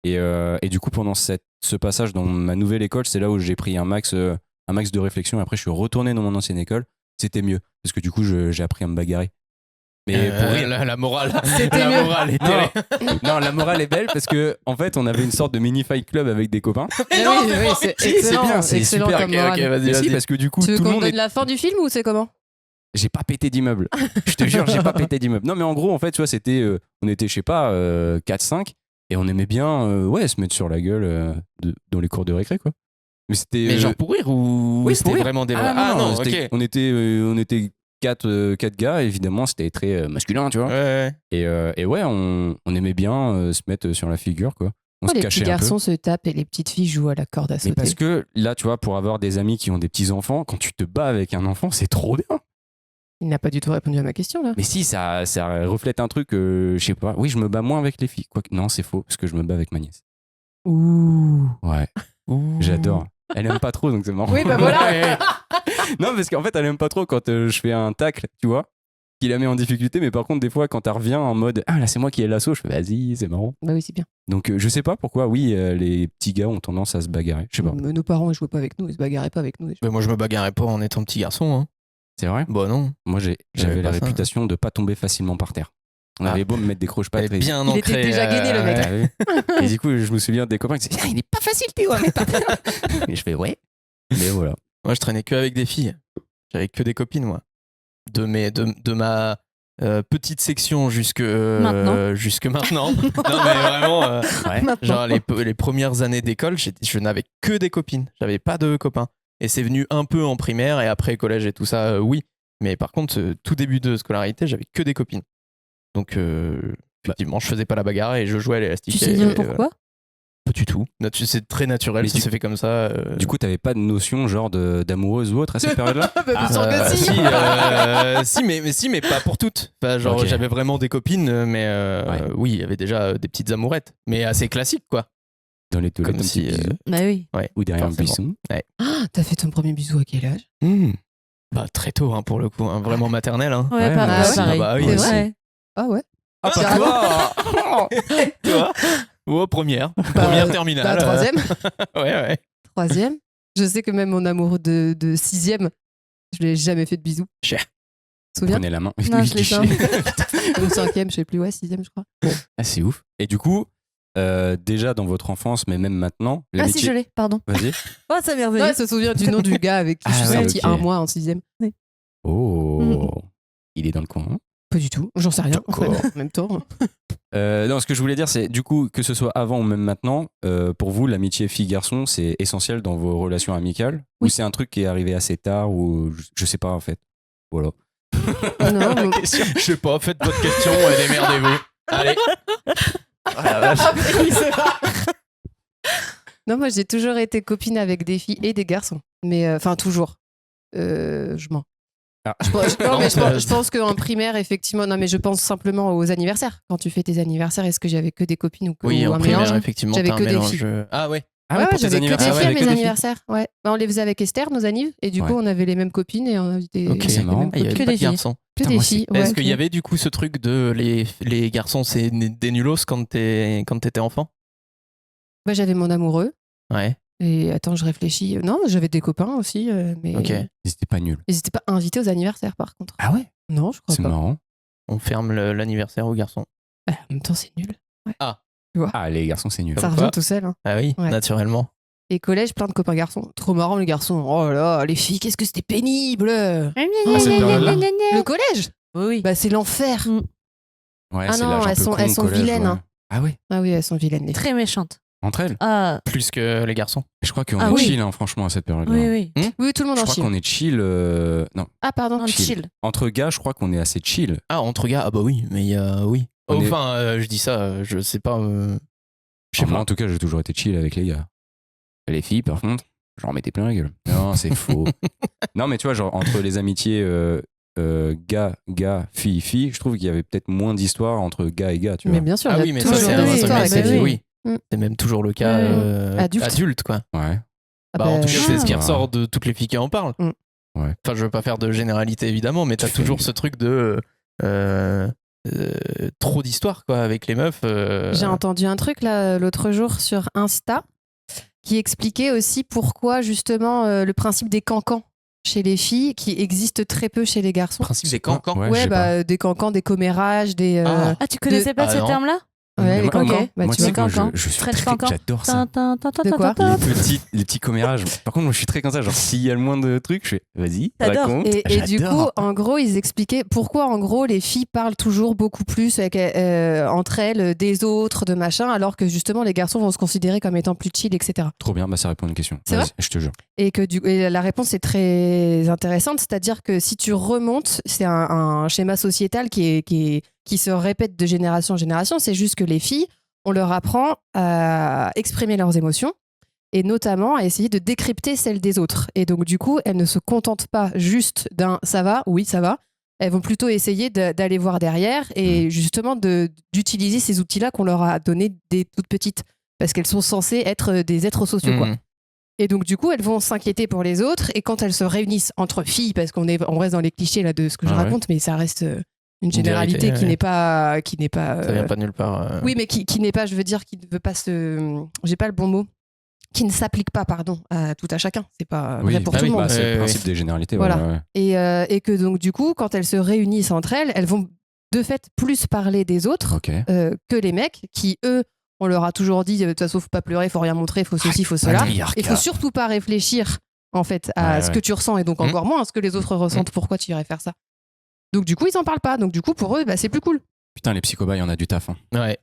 Et du coup, pendant ce passage dans ma nouvelle école, c'est là où j'ai pris un max de réflexion. Après, je suis retourné dans mon ancienne école. C'était mieux. Parce que du coup, j'ai appris à me bagarrer. Mais pour rire. La morale, C'était la mieux. morale était. Non, la morale est belle parce que en fait, on avait une sorte de mini fight club avec des copains. Mais oui, c'est Si, c'est excellent, bien, c'est excellent super. comme Ok, morale. ok, vas-y, Mais si, vas-y. parce que du coup, Tu veux tout le qu'on monde donne est... la fin du film ou c'est comment? J'ai pas pété d'immeuble. Je te jure, j'ai pas pété d'immeuble. Non, mais en gros, en fait, tu vois, c'était, on était, je sais pas, 4-5 et on aimait bien, ouais, se mettre sur la gueule dans les cours de récré, quoi. Mais c'était. Mais genre pour rire ou oui, c'était pour rire. vraiment des. Ah non, ok. c'était- on était 4 gars, évidemment, c'était très masculin, tu vois. Ouais. Et ouais, on aimait bien se mettre sur la figure, quoi. On se Les cachait petits un peu. garçons se tapent et les petites filles jouent à la corde à Mais sauter. parce que là, tu vois, pour avoir des amis qui ont des petits enfants, quand tu te bats avec un enfant, c'est trop bien. Il n'a pas du tout répondu à ma question là. Mais si, ça reflète un truc, je sais pas. Oui, je me bats moins avec les filles. Quoique, non, c'est faux, parce que je me bats avec ma nièce. Ouh. Ouais, j'adore. Elle aime pas trop, donc c'est marrant. Oui, bah voilà. Non, parce qu'en fait, elle aime pas trop quand je fais un tacle, tu vois, qui la met en difficulté. Mais par contre, des fois, quand elle revient en mode ah là, c'est moi qui ai l'assaut, je fais vas-y, c'est marrant. Bah oui, c'est bien. Donc, je sais pas pourquoi, oui, les petits gars ont tendance à se bagarrer. Je sais pas. Mais nos parents ils jouaient pas avec nous, ils se bagarraient pas avec nous. Mais moi je me bagarrais pas en étant petit garçon. Hein. C'est vrai? Bah non. Moi, J'avais j'avais la pas ça. réputation de pas tomber facilement par terre. On avait beau me mettre des croche-pattes. Elle est bien Il était ancrée. déjà gainé, le mec. Et du coup, je me souviens des copains qui disaient ah, il est pas facile, Théo, mais pas Et je fais ouais. Mais voilà. Moi je traînais que avec des filles. J'avais que des copines moi. De ma petite section jusque Maintenant. jusque maintenant. Non mais vraiment. Ouais. Genre les premières années d'école, je n'avais que des copines. J'avais pas de copains. Et c'est venu un peu en primaire et après collège et tout ça, oui. Mais par contre, tout début de scolarité, j'avais que des copines. Donc effectivement, je faisais pas la bagarre et je jouais à l'élastique. Tu sais et dire voilà. pourquoi? Pas du tout. C'est très naturel, Mais ça du- s'est fait comme ça. Du coup, t'avais pas de notion genre d'amoureuse ou autre à cette période-là? Bien sûr que si. si, mais pas pour toutes. Enfin, genre, Ok. j'avais vraiment des copines, mais Ouais. oui, il y avait déjà des petites amourettes, mais assez classiques, quoi. Dans les toilettes, Comme un petit si, bisou. Bah oui. Ouais. Ou derrière un forcément. buisson. Ah, t'as fait ton premier bisou à quel âge? Bah, très tôt, hein, pour le coup, hein, vraiment maternel. Hein. Ouais, Ouais, pareil. bah, pareil. ah bah oui, C'est aussi. vrai Ouais. Ah ouais. Ah, Carrément. tu vois Oh, première terminale. Bah, troisième. Ouais. Troisième. Je sais que même mon amoureux de sixième, je lui ai jamais fait de bisous. Cher. Tu te souviens? Prenez la main. Non, je l'ai fait. Ou cinquième, je sais plus, ouais, sixième, je crois. Ah, c'est ouf. Et du coup, déjà dans votre enfance, mais même maintenant, Ah si, je l'ai, pardon. Vas-y. Oh, ça m'est revenu. Ouais, se souvient du nom du gars avec qui je Ah suis ouais, sortie ok. un mois en sixième. Oh, il est dans le coin. Hein. Pas du tout, j'en sais rien. En, fait, D'accord. en même temps. Non, ce que je voulais dire, c'est du coup, que ce soit avant ou même maintenant, pour vous, l'amitié fille-garçon, c'est essentiel dans vos relations amicales? Ou Oui. c'est un truc qui est arrivé assez tard, ou je sais pas en fait. Voilà. Non, mais- Je sais pas, faites votre question et démerdez-vous. Allez. non, moi j'ai toujours été copine avec des filles et des garçons. Mais enfin, toujours. Je mens. Ah. Non, mais je pense qu'en primaire, effectivement, non, mais je pense simplement aux anniversaires. Quand tu fais tes anniversaires, est-ce que j'avais que des copines ou, Oui, ou en un primaire, mélange? effectivement, J'avais t'as un que des mélange. filles. Ah ouais. Ah ouais, pour tes j'avais que des anniversaires, filles à avec mes que des filles. anniversaires. Ouais. Bah, on les faisait avec Esther, nos annives, et du Ouais. coup, on avait les mêmes copines et on invitait Ok, c'est les marrant. mêmes Ah, il y avait Que pas des de filles. garçons. Que Putain, des moi, c'est- filles. Ouais. Est-ce qu'il y avait du coup ce truc de les garçons, c'est des nulos quand t'étais enfant? Bah, j'avais mon amoureux. Ouais. Et attends, je réfléchis. Non, j'avais des copains aussi, mais Ok. Ils étaient pas nuls. ils n'étaient pas invités aux anniversaires, par contre. Ah ouais? Non, je crois C'est pas. marrant. On ferme l'anniversaire aux garçons. Bah, en même temps, c'est nul. Ah, les garçons, c'est nul. Ça Quoi revient tout seul. Hein. Ah oui, Ouais. naturellement. Et collège, plein de copains garçons. Trop marrant, les garçons. Oh là là, les filles, qu'est-ce que c'était pénible. Ah, cette période-là Le collège, Oui, oui. bah, c'est l'enfer. Ouais, Ah c'est non, l'âge un elles peu sont- con elles de sont collège, vilaines, ouais. hein. Ah ouais? Ah oui, elles sont vilaines, les filles. Très méchante. Entre elles? Ah, Plus que les garçons. Je crois qu'on Ah est oui. chill, hein, franchement, à cette période-là. oui, oui. Oui, tout le monde Je en crois chie. qu'on est chill. Non, Ah, pardon. Non, chill. chill. entre gars, je crois qu'on est assez chill. Ah, entre gars, ah bah oui, mais il y a. Oui. On est- Enfin, je dis ça, je sais pas. Je sais Enfin, moi, pas. en tout cas, j'ai toujours été chill avec les gars. Les filles, par contre, j'en mettais plein la gueule. Non, c'est faux. Non, mais tu vois, genre, entre les amitiés gars, fille, je trouve qu'il y avait peut-être moins d'histoires entre gars et gars, tu vois. Mais bien sûr, Ah il y a oui, mais toujours ça, c'est des un histoires avec c'est- les oui. filles. oui. Mm. C'est même toujours le cas Adulte. adulte, quoi. Ouais. Ah Bah, en tout cas, c'est ce qui Ah. ressort de toutes les filles qui en parlent. Ouais. Enfin, je veux pas faire de généralité évidemment, mais t'as Tu fais- toujours ce truc de trop d'histoire quoi avec les meufs. J'ai entendu un truc là l'autre jour sur Insta qui expliquait aussi pourquoi justement le principe des cancans chez les filles qui existe très peu chez les garçons. Principe des cancans. Ouais, je sais pas. Des cancans, des commérages, des. Ah, tu connaissais pas Ah, ce non. terme-là? Ouais, les Moi, cancans. moi, Bah, moi, tu tu sais vois. quoi, Cancan. je suis French très... cancan. J'adore ça. De quoi Les petits commérages. Par contre, moi, je suis très comme ça. Genre, s'il y a le moins de trucs, je fais vas-y, T'adores. raconte. Et du coup, J'adore. en gros, ils expliquaient pourquoi, en gros, les filles parlent toujours beaucoup plus entre elles des autres, de machin, alors que justement, les garçons vont se considérer comme étant plus chill, etc. Trop bien, bah ça répond à une question. C'est Vas-y, vrai je te jure. Et la réponse est très intéressante, c'est-à-dire que si tu remontes, c'est un schéma sociétal qui se répète de génération en génération, c'est juste que les filles, on leur apprend à exprimer leurs émotions et notamment à essayer de décrypter celles des autres. Et donc du coup, elles ne se contentent pas juste d'un « ça va »,« oui, ça va », elles vont plutôt essayer d'aller voir derrière et justement d'utiliser ces outils-là qu'on leur a donnés dès toutes petites, parce qu'elles sont censées être des êtres sociaux, quoi. Mmh. Et donc, du coup, elles vont s'inquiéter pour les autres. Et quand elles se réunissent entre filles, parce on reste dans les clichés là, de ce que je Ah ouais. raconte, mais ça reste une Une vérité, généralité qui ouais. n'est pas. Ça vient pas de nulle part. Oui, mais qui n'est pas, je veux dire, qui ne veut pas se. J'ai pas le bon mot. Qui ne s'applique pas, pardon, à tout à chacun. C'est pas vrai pour bah tout oui, le monde. Bah, c'est Ouais, le ouais, principe des généralités. Voilà. Ouais, ouais. Et que donc, du coup, quand elles se réunissent entre elles, elles vont de fait plus parler des autres Ok. que les mecs qui, eux, on leur a toujours dit de toute façon, faut pas pleurer, faut rien montrer, faut ceci, faut cela. Patriarcat. Il faut surtout pas réfléchir en fait à Ouais, ce ouais. que tu ressens et donc encore moins à ce que les autres ressentent. Pourquoi tu irais faire ça? Donc du coup, ils en parlent pas. Donc du coup, pour eux, bah, c'est plus cool. Putain, les psychobates, on a du taf. Hein. Ouais.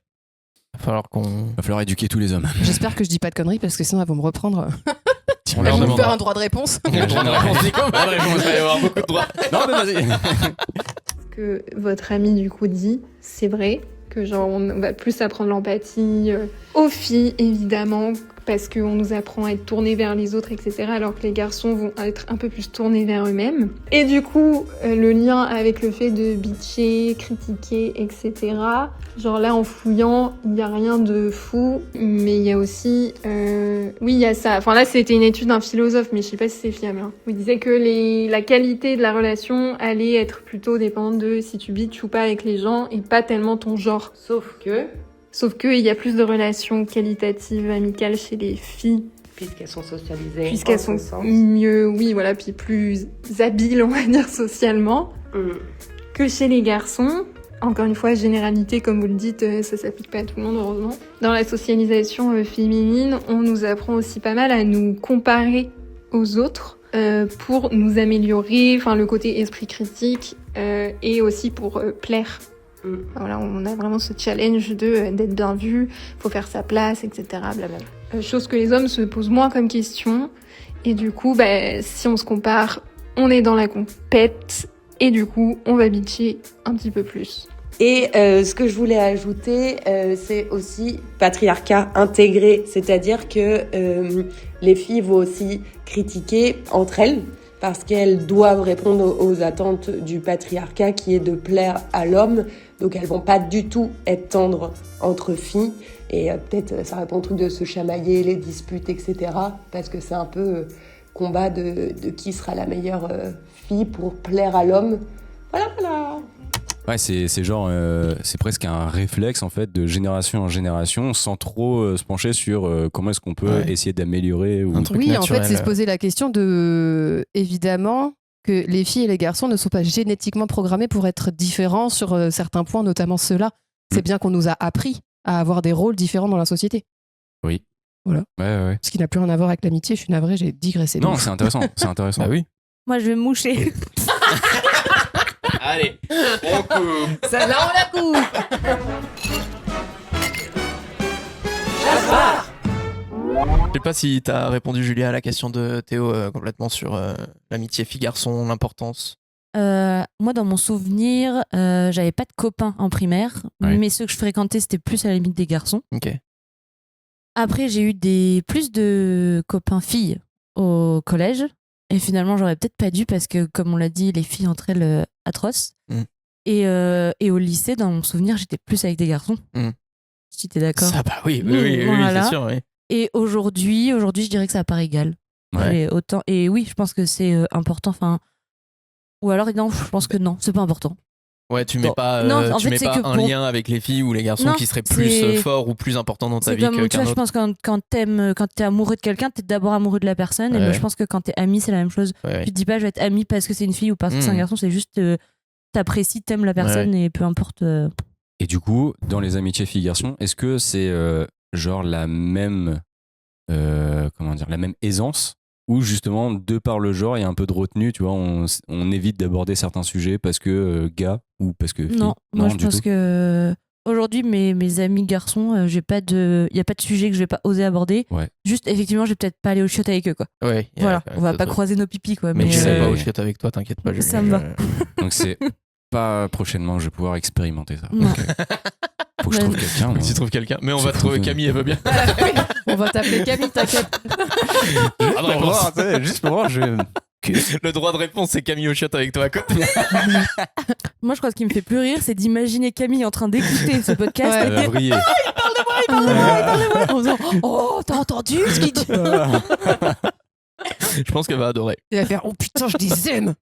Va falloir qu'on. Va falloir éduquer tous les hommes. J'espère que je dis pas de conneries parce que sinon elles vont me reprendre. On Elles leur vont me demande. faire un droit de réponse. On leur demande. Il va y avoir beaucoup de droits. Non, mais vas-y. Que votre ami du coup dit, c'est vrai que genre on va plus apprendre l'empathie aux filles évidemment parce qu'on nous apprend à être tournés vers les autres etc alors que les garçons vont être un peu plus tournés vers eux-mêmes et du coup le lien avec le fait de bitcher, critiquer etc genre là en fouillant il y a rien de fou mais il y a aussi oui il y a ça enfin là c'était une étude d'un philosophe mais je sais pas si c'est fiable hein. Il disait que la qualité de la relation allait être plutôt dépendante de si tu bitches ou pas avec les gens et pas tellement ton genre. Sauf que il y a plus de relations qualitatives, amicales chez les filles. Puisqu'elles sont socialisées. Puisqu'elles sont mieux, oui, voilà, puis plus habiles, on va dire, socialement, que chez les garçons. Encore une fois, généralité, comme vous le dites, ça s'applique pas à tout le monde, heureusement. Dans la socialisation féminine, on nous apprend aussi pas mal à nous comparer aux autres pour nous améliorer, enfin le côté esprit critique et aussi pour plaire. Voilà, on a vraiment ce challenge d'être bien vu, faut faire sa place, etc. Blablabla. Chose que les hommes se posent moins comme question. Et du coup, bah, si on se compare, on est dans la compète. Et du coup, on va bitcher un petit peu plus. Et ce que je voulais ajouter, c'est aussi patriarcat intégré. C'est-à-dire que les filles vont aussi critiquer entre elles parce qu'elles doivent répondre aux attentes du patriarcat qui est de plaire à l'homme. Donc elles vont pas du tout être tendres entre filles. Et peut-être ça répond au truc de se chamailler, les disputes, etc. Parce que c'est un peu combat de qui sera la meilleure fille pour plaire à l'homme. Voilà. Ouais, c'est genre, c'est presque un réflexe en fait de génération en génération, sans trop se pencher sur comment est-ce qu'on peut essayer d'améliorer ou Un truc Oui, naturel. en fait, c'est se poser la question de, évidemment, que les filles et les garçons ne sont pas génétiquement programmés pour être différents sur certains points, notamment ceux-là. C'est bien qu'on nous a appris à avoir des rôles différents dans la société. Oui. Voilà. Ouais. Ce qui n'a plus rien à voir avec l'amitié. Je suis navrée, j'ai digressé. Non, c'est intéressant. C'est intéressant. Bah oui. Moi, je vais me moucher. Allez, on coupe. Celle-là, on la coupe. Je sais pas si t'as répondu, Julia, à la question de Théo complètement sur l'amitié fille-garçon, l'importance. Moi, dans mon souvenir, j'avais pas de copains en primaire, Ouais. mais ceux que je fréquentais, c'était plus à la limite des garçons. Ok. Après, j'ai eu plus de copains filles au collège. Et finalement, j'aurais peut-être pas dû parce que, comme on l'a dit, les filles entre elles, atroces. Mm. Et au lycée, dans mon souvenir, j'étais plus avec des garçons. Si t'es d'accord. Ça, bah oui, Voilà. c'est sûr, oui. Et aujourd'hui, je dirais que ça part égal. Et autant. Et oui, je pense que c'est important. Enfin, ou alors non, je pense que non, c'est pas important. Ouais, tu mets Bon. pas, Non, en tu fait, mets c'est pas que un pour- lien avec les filles ou les garçons Non, qui seraient plus c'est- forts ou plus importants dans ta C'est vie comme, tu qu'un vois, je autre. pense que quand t'es amoureux de quelqu'un, t'es d'abord amoureux de la personne. Et Ouais. moi, je pense que quand t'es ami, c'est la même chose. Ouais. Tu te dis pas, je vais être ami parce que c'est une fille ou parce que c'est un Mm. garçon. C'est juste, t'apprécies, t'aimes la personne et peu importe. Et du coup, dans les amitiés filles-garçons, est-ce que c'est genre la même, la même aisance ou justement, de par le genre, il y a un peu de retenue, tu vois, on évite d'aborder certains sujets parce que gars ou parce que filles. Non, moi je du pense tout. que aujourd'hui mes amis garçons, il y a pas de sujet que je vais pas oser aborder. Ouais. Juste effectivement, je vais peut-être pas aller au chiottes avec eux quoi. Ouais, il y a Voilà, quand même on va ce pas truc. croiser nos pipis quoi. Mais je c'est- serai pas au chiottes avec toi, t'inquiète pas. Julie, Ça me va. Donc c'est pas prochainement, je vais pouvoir expérimenter ça. Non. Ok. Faut que je trouve quelqu'un. Faut que moi. tu trouves quelqu'un. Mais on C'est va trouver fou. Camille, elle veut bien. On va t'appeler Camille, t'inquiète. Ah, Pour voir, tu sais, juste pour voir, Le droit de réponse, c'est Camille au chiottes avec toi à côté. Moi je crois que ce qui me fait plus rire, c'est d'imaginer Camille en train d'écouter ce podcast. Ouais. et Elle va dire, briller. en faisant, oh, t'as entendu ce qu'il dit? Je pense qu'elle va adorer. Il va faire oh putain, je les aime.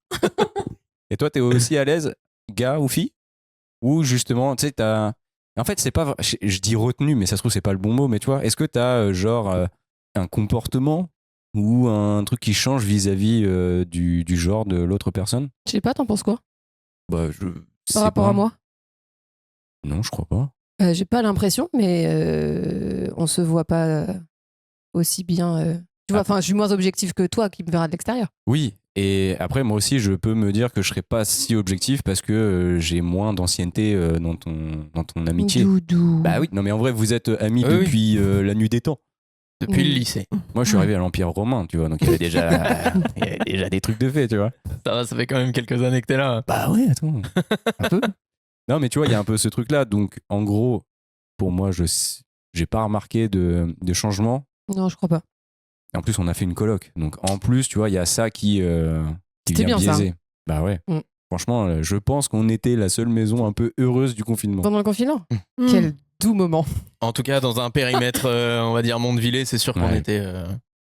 Et toi, t'es aussi à l'aise, gars ou fille? Ou justement, tu sais, t'as. En fait, c'est pas. Je dis retenu, mais ça se trouve, c'est pas le bon mot, mais tu vois, est-ce que t'as un comportement ou un truc qui change vis-à-vis du genre de l'autre personne? Je sais pas, t'en penses quoi Bah, je. sais par rapport pas. à moi? Non, je crois pas. J'ai pas l'impression, mais on se voit pas aussi bien. Tu vois, enfin, je suis moins objectif que toi qui me verra de l'extérieur. Oui, et après, moi aussi, je peux me dire que je serais pas si objectif parce que j'ai moins d'ancienneté dans ton amitié. Doudou. Bah oui, non, mais en vrai, vous êtes amis Oui, oui. depuis la nuit des temps. Depuis le Mm. lycée. Moi, je suis arrivé à l'Empire romain, tu vois, donc il y avait déjà des trucs de fait, tu vois. Ça fait quand même quelques années que t'es là. Bah ouais, attends, un peu. Non, mais tu vois, il y a un peu ce truc-là. Donc, en gros, pour moi, j'ai pas remarqué de changement. Non, je crois pas. Et en plus, on a fait une coloc. Donc, en plus, tu vois, il y a ça qui C'était vient bien, ça. biaiser. Bah ouais. Mm. Franchement, je pense qu'on était la seule maison un peu heureuse du confinement. Pendant le confinement Mm. Quel doux moment. En tout cas, dans un périmètre, on va dire Mondevillers, c'est sûr qu'on Ouais. était,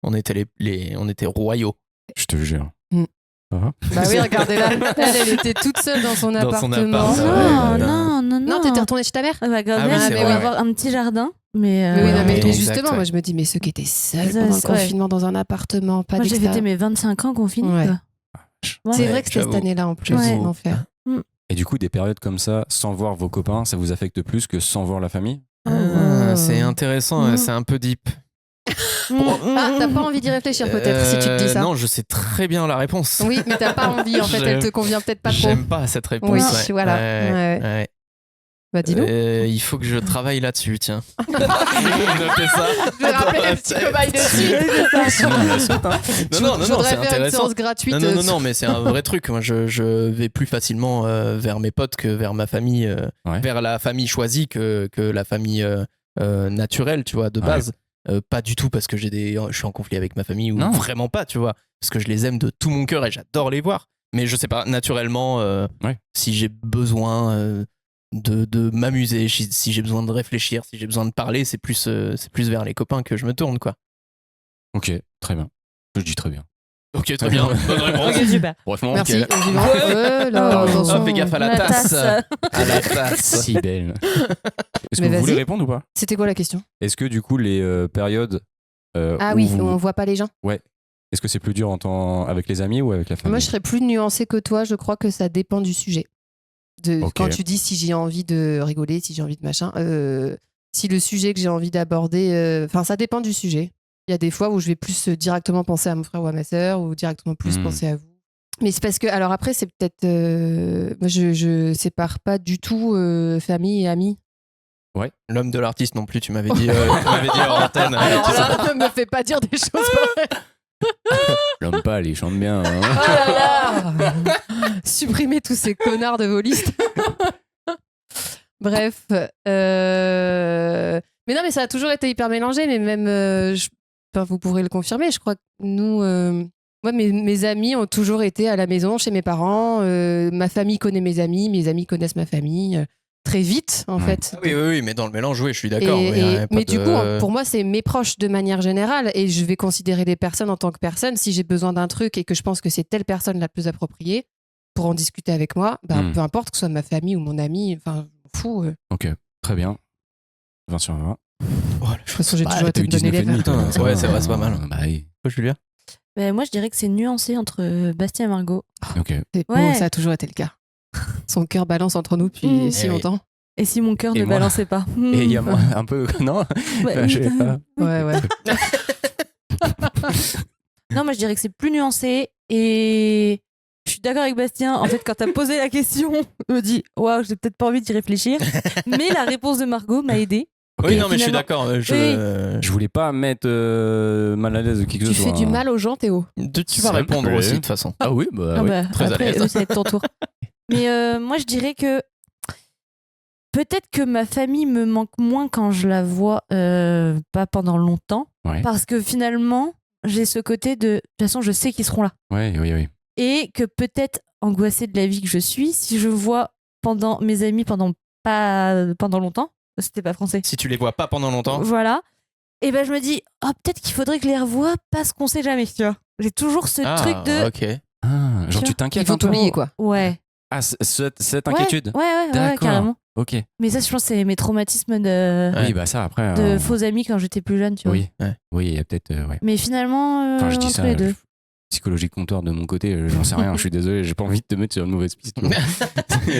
on était royaux. Je te jure. Mm. Ça va Bah oui, regardez-la. Elle était toute seule dans son Dans son appartement. appart, Non, ouais. non. Non, t'étais retournée chez ta mère Ah bah, quand Ah oui, même, c'est on vrai. va avoir un petit jardin. Mais, Mais oui, non, mais ouais, exact, justement, ouais. moi je me dis, mais ceux qui étaient seuls Ça, pendant le c'est- ouais. confinement dans un appartement, pas moi j'ai d'extérieur. fêté mes 25 ans confinés. Ouais. quoi. Ouais. C'est Ouais, vrai que c'était cette j'avoue. année-là en plus, J'avoue. l'enfer. Et du coup, des périodes comme ça, sans voir vos copains, ça vous affecte plus que sans voir la famille? Ah, c'est intéressant, Mm. c'est un peu deep. Ah, t'as pas envie d'y réfléchir peut-être si tu te dis ça. Non, je sais très bien la réponse. Oui, mais t'as pas envie en fait, elle te convient peut-être pas trop. J'aime pas cette réponse. Oui, ouais. voilà. Ouais, Ouais. ouais. Bah dis-nous. Il faut que je travaille là-dessus, tiens. Notez ça. Je vais rappeler les petits cobayes dessus. Non, Je voudrais c'est faire une intéressant. séance gratuite. Non, mais c'est un vrai truc. Moi, je vais plus facilement vers mes potes que vers ma famille, Ouais. vers la famille choisie que la famille naturelle, tu vois, de Ouais. base. Pas du tout parce que je suis en conflit avec ma famille ou Non. vraiment pas, tu vois. Parce que je les aime de tout mon cœur et j'adore les voir. Mais je sais pas, naturellement, Ouais. si j'ai besoin de m'amuser, si j'ai besoin de réfléchir, si j'ai besoin de parler, c'est plus vers les copains que je me tourne, quoi. Ok, très bien. Je dis très bien. Ok, très bien. Bonne réponse. Ok, super. Franchement, Merci. nickel. Vivant. Là, attention. Fais gaffe à la tasse. À la tasse. si belle. Est-ce que Mais vous voulez vas-y. répondre ou pas? C'était quoi la question? Est-ce que du coup, les périodes. Ah où oui, vous- on voit pas les gens. Est-ce que c'est plus dur avec les amis ou avec la famille? Moi, je serais plus nuancée que toi. Je crois que ça dépend du sujet. Ok. Quand tu dis si j'ai envie de rigoler, si j'ai envie de machin, si le sujet que j'ai envie d'aborder, enfin, ça dépend du sujet. Il y a des fois où je vais plus directement penser à mon frère ou à ma sœur, ou directement plus Hmm. penser à vous. Mais c'est parce que, alors après, c'est peut-être. Moi, je sépare pas du tout famille et amis. L'homme de l'artiste non plus, tu m'avais dit hors antenne. Alors Tu sais. là, ne me fais pas dire des choses pareilles. L'homme pâle, il chante bien. Hein. Oh là là Supprimez tous ces connards de vos listes. Bref. Mais non, mais ça a toujours été hyper mélangé, mais même, enfin, vous pourrez le confirmer, je crois que nous, moi, mes amis ont toujours été à la maison chez mes parents, ma famille connaît mes amis connaissent ma famille. très vite, en fait. Ah oui, mais dans le mélange, oui, je suis d'accord. Mais du coup, pour moi, c'est mes proches de manière générale et je vais considérer les personnes en tant que personnes. Si j'ai besoin d'un truc et que je pense que c'est telle personne la plus appropriée pour en discuter avec moi, peu importe que ce soit ma famille ou mon ami, enfin, fou. Ok, très bien. 20 sur 20. Oh, De toute façon, j'ai toujours été t'as eu une bonne 19 et élève. demi, toi. Ouais, c'est vrai, c'est pas mal. Bah oui. Toi, Julia? Moi, je dirais que c'est nuancé entre Bastien et Margot. Ok. C'est beau, Ouais. ça a toujours été le cas. Son cœur balance entre nous depuis si Eh oui. longtemps. Et si mon cœur Et ne moi balançait pas Et il y a moi, un peu. Non Ouais. Je sais pas. Ouais. Non, moi je dirais que c'est plus nuancé et je suis d'accord avec Bastien. En fait, quand t'as posé la question, je me dis waouh, j'ai peut-être pas envie d'y réfléchir. Mais la réponse de Margot m'a aidé. Oui, Et non, mais je suis finalement- d'accord. Je voulais pas mettre mal à l'aise de qui que ce Tu soit. fais du mal aux gens, Théo. Tu vas Ça répondre me plaît. aussi, de toute façon. Ah oui, bah Ah oui. bah, très à après, l'aise. ça va être ton tour. Mais moi, je dirais que peut-être que ma famille me manque moins quand je la vois pas pendant longtemps. Ouais. Parce que finalement, j'ai ce côté de toute façon, je sais qu'ils seront là. Oui. Et que peut-être angoissée de la vie que je suis, si je vois mes amis pendant longtemps, c'était pas français. Si tu les vois pas pendant longtemps. Voilà. Et ben je me dis, peut-être qu'il faudrait que je les revoie parce qu'on sait jamais, tu vois. J'ai toujours ce truc de. Ok. Ah, genre tu Ils t'inquiètes vont un peu. t'oublier, quoi. Ouais. Ah, cette inquiétude. Ouais, D'accord. carrément. Ok. Mais ça, je pense, c'est mes traumatismes de Oui, bah ça après. faux amis quand j'étais plus jeune, tu vois. Oui, oui, il y a peut-être. Ouais. Mais finalement, Enfin, je dis entre ça. les deux. Psychologie comptoir de mon côté, j'en sais rien. Je suis désolé, j'ai pas envie de te mettre sur une mauvaise piste.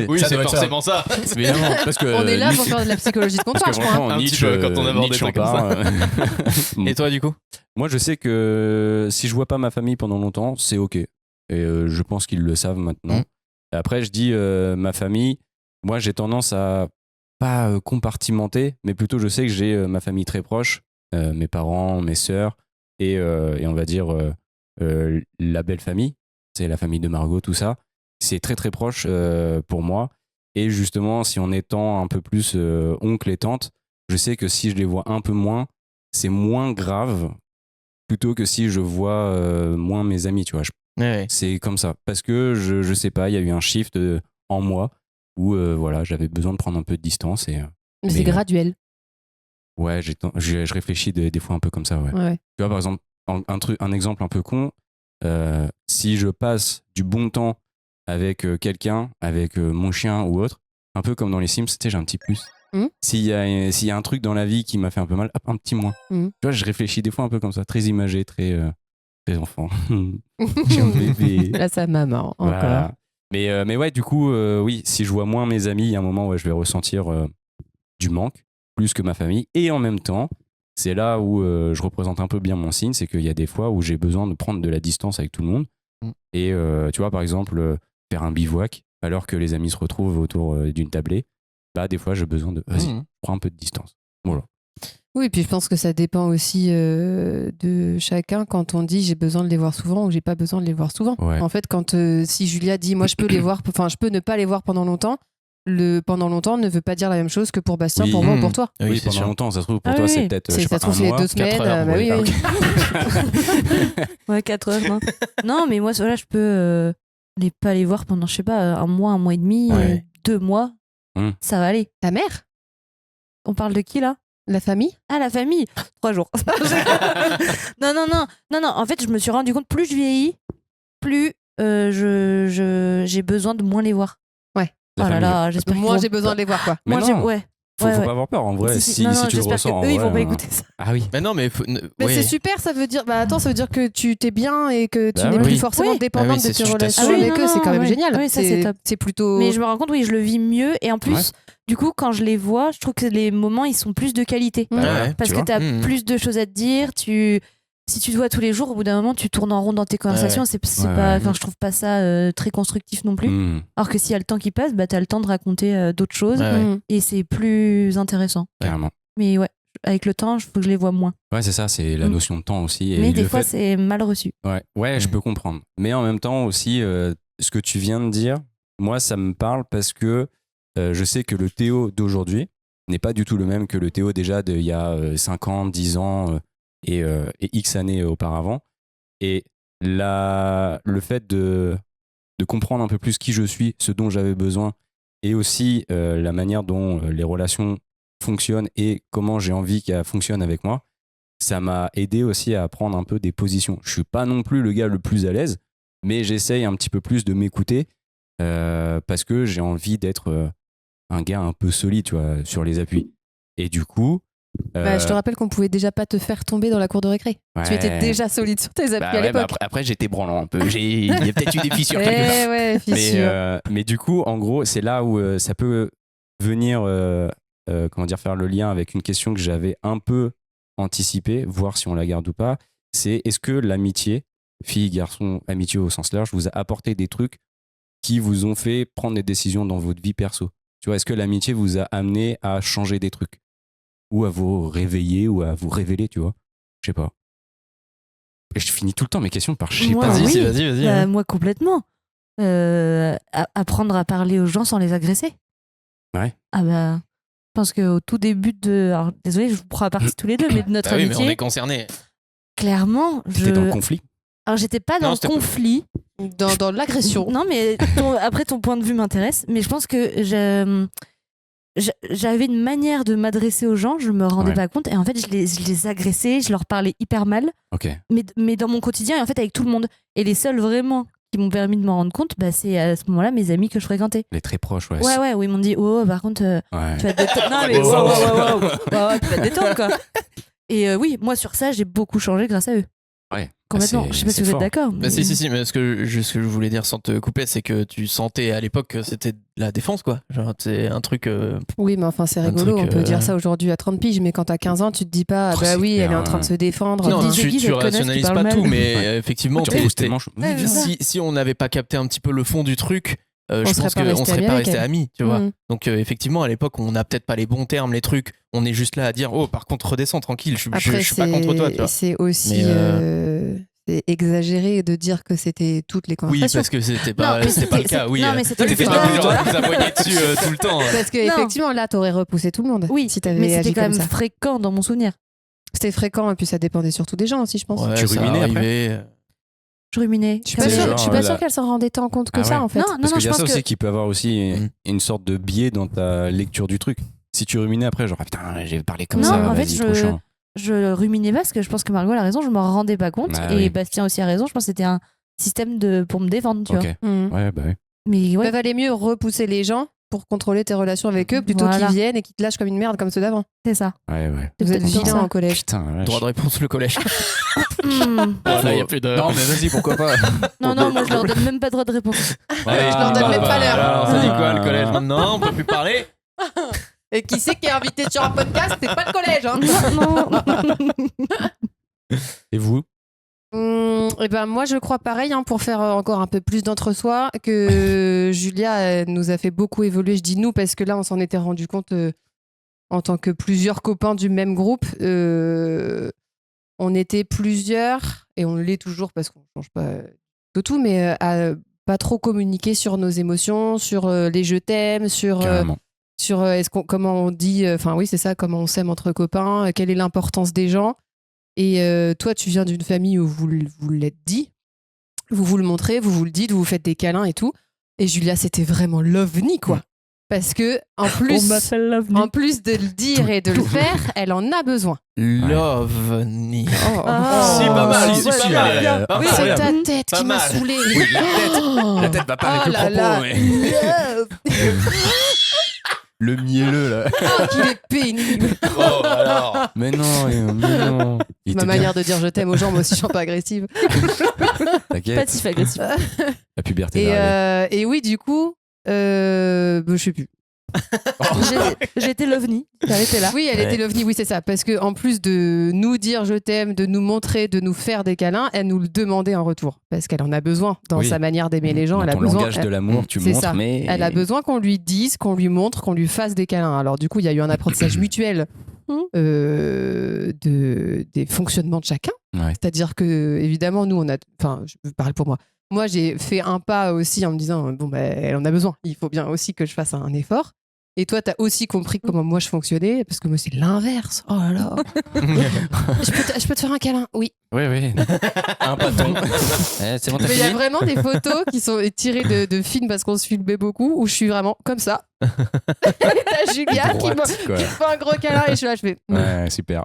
Oui, Ça c'est doit être forcément ça. Évidemment, parce que On est là pour Nietzsche- faire de la psychologie de parce comptoir, que je crois. franchement, Un petit Nietzsche, peu, quand on aborde des Nietzsche en trucs comme parle. Et toi, du coup? Moi, je sais que si je vois pas ma famille pendant longtemps, c'est ok. Et je pense qu'ils le savent maintenant. Et après, je dis ma famille. Moi, j'ai tendance à pas compartimenter, mais plutôt je sais que j'ai ma famille très proche, mes parents, mes sœurs, et on va dire la belle famille. C'est la famille de Margot, tout ça. C'est très très proche pour moi. Et justement, si on étend un peu plus oncle et tante, je sais que si je les vois un peu moins, c'est moins grave plutôt que si je vois moins mes amis, tu vois. Ouais. C'est comme ça. Parce que je sais pas, il y a eu un shift en moi où voilà, j'avais besoin de prendre un peu de distance. Et, Mais c'est graduel. ouais, je réfléchis des fois un peu comme ça, ouais. Ouais. Tu vois, par exemple, un exemple un peu con, si je passe du bon temps avec quelqu'un, avec mon chien ou autre, un peu comme dans les Sims, tu sais, j'ai un petit plus. S'il y a un truc dans la vie qui m'a fait un peu mal, hop, un petit moins. Tu vois, je réfléchis des fois un peu comme ça, très imagé, très enfant. J'ai un bébé. Là, ça maman, encore. Voilà. Mais ouais, du coup, oui, si je vois moins mes amis, il y a un moment où je vais ressentir du manque, plus que ma famille. Et en même temps, c'est là où je représente un peu bien mon signe, c'est qu'il y a des fois où j'ai besoin de prendre de la distance avec tout le monde. Et tu vois, par exemple, faire un bivouac, alors que les amis se retrouvent autour d'une tablée, bah des fois j'ai besoin de, vas-y, prends un peu de distance. Voilà. Oui, puis je pense que ça dépend aussi de chacun quand on dit j'ai besoin de les voir souvent ou j'ai pas besoin de les voir souvent. Ouais. En fait, quand si Julia dit moi je peux les voir, enfin je peux ne pas les voir pendant longtemps, le pendant longtemps ne veut pas dire la même chose que pour Bastien, Oui. pour moi ou pour toi. Oui, pendant pendant longtemps, ça se trouve pour Ah toi, oui, c'est oui. peut-être, je sais Ça pas, se trouve un c'est les mois. 2 semaines. 4 heures, bah oui, ouais, oui. Ouais, 4 heures, non. Non, mais moi, voilà, je peux pas les voir pendant, je sais pas, un mois et demi, Ouais. 2 mois. Ça va aller. Ta mère, On parle de qui, là? la famille. Ah, la famille 3 jours. Non. En fait, je me suis rendu compte, plus je vieillis, plus j'ai besoin de moins les voir. Ouais. La Oh là famille. là, j'espère qu'ils Moi vont- j'ai besoin de les voir quoi. Mais Moi, non. ouais. Faut Ouais. pas avoir peur en vrai. Si Non, tu le j'espère ressens. que en eux, ils vont vrai, pas écouter ça. Ah oui. Mais non, mais. Mais ouais. c'est super, ça veut dire bah attends, ça veut dire que tu t'es bien et que tu Bah n'es oui. plus forcément Oui. dépendante Ah oui, de c'est tes sûr, relations Ah oui, avec non, eux, c'est quand même ouais. génial. Oui, ça, c'est top. C'est plutôt Mais je me rends compte, oui, je le vis mieux. Et en plus, Ouais. du coup, quand je les vois, je trouve que les moments, ils sont plus de qualité. Mmh. Ouais. Parce tu que vois. tu as Mhm. plus de choses à te dire. Si tu te vois tous les jours, au bout d'un moment, tu tournes en rond dans tes conversations. Ouais. C'est Ouais, pas, ouais. enfin, je trouve pas ça très constructif non plus. Alors que s'il y a le temps qui passe, bah, tu as le temps de raconter d'autres choses. Ouais, ouais. Mmh. Et c'est plus intéressant. Carrément. Mais ouais, avec le temps, il faut que je les vois moins. Ouais, c'est ça, c'est la Mm. notion de temps aussi. Et Mais des le fois, fait- c'est mal reçu. Ouais, je peux comprendre. Mais en même temps aussi, ce que tu viens de dire, moi, ça me parle parce que je sais que le Théo d'aujourd'hui n'est pas du tout le même que le Théo déjà d'il y a 5 ans, 10 ans et X années auparavant. Et le fait de comprendre un peu plus qui je suis, ce dont j'avais besoin et aussi la manière dont les relations fonctionnent et comment j'ai envie qu'elles fonctionnent avec moi, ça m'a aidé aussi à prendre un peu des positions. Je suis pas non plus le gars le plus à l'aise, mais j'essaye un petit peu plus de m'écouter parce que j'ai envie d'être un gars un peu solide, tu vois, sur les appuis. Et du coup... je te rappelle qu'on pouvait déjà pas te faire tomber dans la cour de récré. Ouais. Tu étais déjà solide sur tes appuis à ouais, l'époque. après j'étais branlant un peu. Il y a peut-être eu des fissures quelque part. Ouais, fissure. Mais du coup, en gros, c'est là où ça peut venir comment dire, faire le lien avec une question que j'avais un peu anticipée, voir si on la garde ou pas. C'est est-ce que l'amitié, fille, garçon, amitié au sens large, vous a apporté des trucs qui vous ont fait prendre des décisions dans votre vie perso? Tu vois, est-ce que l'amitié vous a amené à changer des trucs? Ou à vous réveiller, ou à vous révéler, tu vois? Je sais pas. Et je finis tout le temps mes questions par je sais Moi, pas. oui. Vas-y. Bah, moi, complètement. Apprendre à parler aux gens sans les agresser. Ouais. Ah bah, je pense qu'au tout début de... Alors, désolé, je vous prends à partie tous les deux, mais de notre Bah oui, mais amitié, on est concernés. clairement, T'étais dans le conflit? Alors, j'étais pas dans Non, le c'était pas- conflit. Dans l'agression. Non, mais après, ton point de vue m'intéresse. Mais je pense que j'avais une manière de m'adresser aux gens, je me rendais Ouais. pas compte. Et en fait, je les agressais, je leur parlais hyper mal. Ok. Mais dans mon quotidien, et en fait, avec tout le monde. Et les seuls vraiment qui m'ont permis de m'en rendre compte, bah, c'est à ce moment-là mes amis que je fréquentais. Les très proches, ouais. Ouais, où ils m'ont dit, oh, par contre, Ouais. tu vas te détendre. Non, mais wow, tu vas te détendre, quoi. Et oui, moi, sur ça, j'ai beaucoup changé grâce à eux. Ouais. Complètement. C'est- Je sais pas si c'est vous êtes fort. d'accord. Bah, si, mais ce que je voulais dire sans te couper, c'est que tu sentais à l'époque que c'était de la défense, quoi. Genre, c'est un truc. Oui, mais enfin, c'est Un rigolo. truc, On peut dire ça aujourd'hui à 30 piges, mais quand t'as 15 ans, tu te dis pas, Oh, bah c'est oui, clair, elle est en train de se défendre. Non, dis, c'est tu, qui, tu cette connasse qui rationalises parle pas mal tout, mais Ouais. effectivement, Tu repousses tes manches. Ouais, c'est ça. si on n'avait pas capté un petit peu le fond du truc, je serait pense pas qu'on resté serait amis pas avec resté elle. amis, tu vois. Mhm. Donc effectivement, à l'époque, on n'a peut-être pas les bons termes, les trucs. On est juste là à dire, oh, par contre, redescends tranquille, je Après, suis pas contre toi, tu vois. c'est aussi Mais, c'est exagéré de dire que c'était toutes les Oui, conversations. parce que c'était Non, pas, mais c'était pas le c'était- cas, oui. non, mais c'était T'étais le pas cas. du genre à nous aboyer dessus tout le temps. Parce que Non. effectivement, là, t'aurais repoussé tout le monde. Oui, si t'avais mais agi c'était quand comme même ça. fréquent dans mon souvenir. C'était fréquent, et puis ça dépendait surtout des gens aussi, je pense. Ouais, Tu ça ruminais après arrivait. Je ruminais. Je suis pas C'est sûre, genre, je suis pas là- sûre qu'elle s'en rendait tant compte que Ah ça, ouais. en fait. Non, Parce qu'il je y a pense ça que... aussi qui peut avoir aussi Mm. une sorte de biais dans ta lecture du truc. Si tu ruminais après, genre, ah, putain, j'ai parlé comme Non, ça, en fait, vas-y, trop chiant. je ruminais pas parce que je pense que Margot a raison, je m'en rendais pas compte. Ah et oui. Bastien aussi a raison, je pense que c'était un système pour me défendre, tu Ok. vois. Mhm. Ouais, bah ouais. Mais ouais, Il valait mieux repousser les gens pour contrôler tes relations avec eux plutôt Voilà. qu'ils viennent et qu'ils te lâchent comme une merde comme ceux d'avant. c'est ça. Ouais, ouais. C'est Vous êtes peut-être pour vilains ça. en collège. Putain, ouais. Droit de réponse, le collège. Hmm. Voilà, y a plus de. Non, mais vas-y, pourquoi pas. Non, moi je leur donne même pas droit de réponse. Ouais, je leur donne même pas l'heure. Alors, ça dit quoi, le collège maintenant? On peut plus parler? Et qui c'est qui est invité sur un podcast? C'est pas le collège, hein. Et vous? Et ben moi je crois pareil hein, pour faire encore un peu plus d'entre-soi que Julia nous a fait beaucoup évoluer. Je dis nous parce que là on s'en était rendu compte en tant que plusieurs copains du même groupe. On était plusieurs et on l'est toujours parce qu'on change pas de tout, mais à pas trop communiquer sur nos émotions, sur les je t'aime, sur Carrément. comment on dit, enfin oui c'est ça, comment on s'aime entre copains, quelle est l'importance des gens. Et toi, tu viens d'une famille où vous l'êtes dit, vous le montrez, vous le dites, vous faites des câlins et tout. Et Julia, c'était vraiment l'ovni, quoi. Parce que, en plus de le dire et de le faire, elle en a besoin. L'ovni. Ah. Si, pas mal, Si, si, si, allez, bien. pas Oui, mal. c'est ta tête Pas qui m'a mal. saoulée. La tête va pas avec Oh le là propos, là. mais. Le mielleux, là. Oh, qu'il est pénible. Oh, alors. Mais non. Il Ma était manière de dire je t'aime aux gens, moi aussi, je suis un peu agressive. bien. T'inquiète. Passif agressif. La puberté va arriver. Et oui, du coup, je sais plus. J'étais l'ovni. Elle était là. Oui, elle était l'ovni, oui, c'est ça. Parce que en plus de nous dire je t'aime, de nous montrer, de nous faire des câlins, elle nous le demandait en retour. Parce qu'elle en a besoin dans Oui. sa manière d'aimer les gens. Dans Elle a ton besoin. langage de l'amour, tu c'est montres, ça. mais. Elle a besoin qu'on lui dise, qu'on lui montre, qu'on lui fasse des câlins. Alors du coup, il y a eu un apprentissage mutuel des fonctionnements de chacun. Ouais. C'est-à-dire que évidemment, nous, enfin, je parle pour moi. Moi, j'ai fait un pas aussi en me disant bon, elle en a besoin. Il faut bien aussi que je fasse un effort. Et toi, t'as aussi compris comment moi je fonctionnais, parce que moi, c'est l'inverse. Oh là là. je peux te faire un câlin? Oui. Oui. Un bâton. C'est bon, t'as Mais il y a fini? vraiment des photos qui sont tirées de films parce qu'on se filmait beaucoup, où je suis vraiment comme ça. Et t'as Julia qui Droite, quoi. me fait un gros câlin et je suis là, je fais. Ouais, super.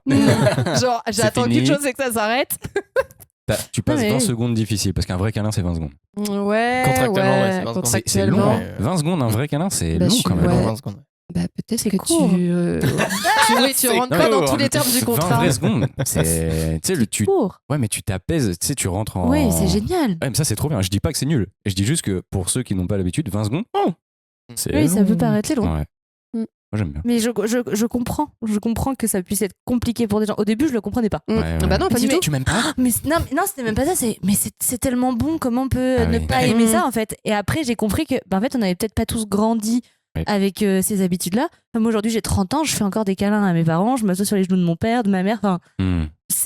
Genre, j'attends fini. qu'une chose, c'est que ça s'arrête. Tu passes mais 20 oui. secondes difficiles parce qu'un vrai câlin, c'est 20 secondes. Ouais. Contractuellement, ouais, c'est 20 secondes. C'est long. Contractuellement. 20 secondes, un vrai câlin, c'est Bah, long je suis- quand même. ouais. 20 secondes. Bah, peut-être C'est que court. tu rentres pas dans tous les termes du 20 contrat. vraies secondes. C'est. Tu sais, tu. Pour. Ouais, mais tu t'apaises, tu sais, tu rentres en. Oui, c'est génial. Ouais, mais ça, c'est trop bien. Je dis pas que c'est nul. Je dis juste que pour ceux qui n'ont pas l'habitude, 20 secondes, c'est Oui, ça long. peut paraître long. Ouais. Mm. Moi, j'aime bien. Mais je comprends. Je comprends que ça puisse être compliqué pour des gens. Au début, je le comprenais pas. Mm. Ouais. Bah non, pas du tout. Tu m'aimes pas? Mais non, c'était même pas ça. C'est tellement bon. Comment on peut Ah ne oui. pas aimer ça en fait? Et après, j'ai compris que, en fait, on avait peut-être pas tous grandi Oui. avec ces habitudes-là. Enfin, moi, aujourd'hui, j'ai 30 ans. Je fais encore des câlins à mes parents. Je m'assois sur les genoux de mon père, de ma mère. Enfin,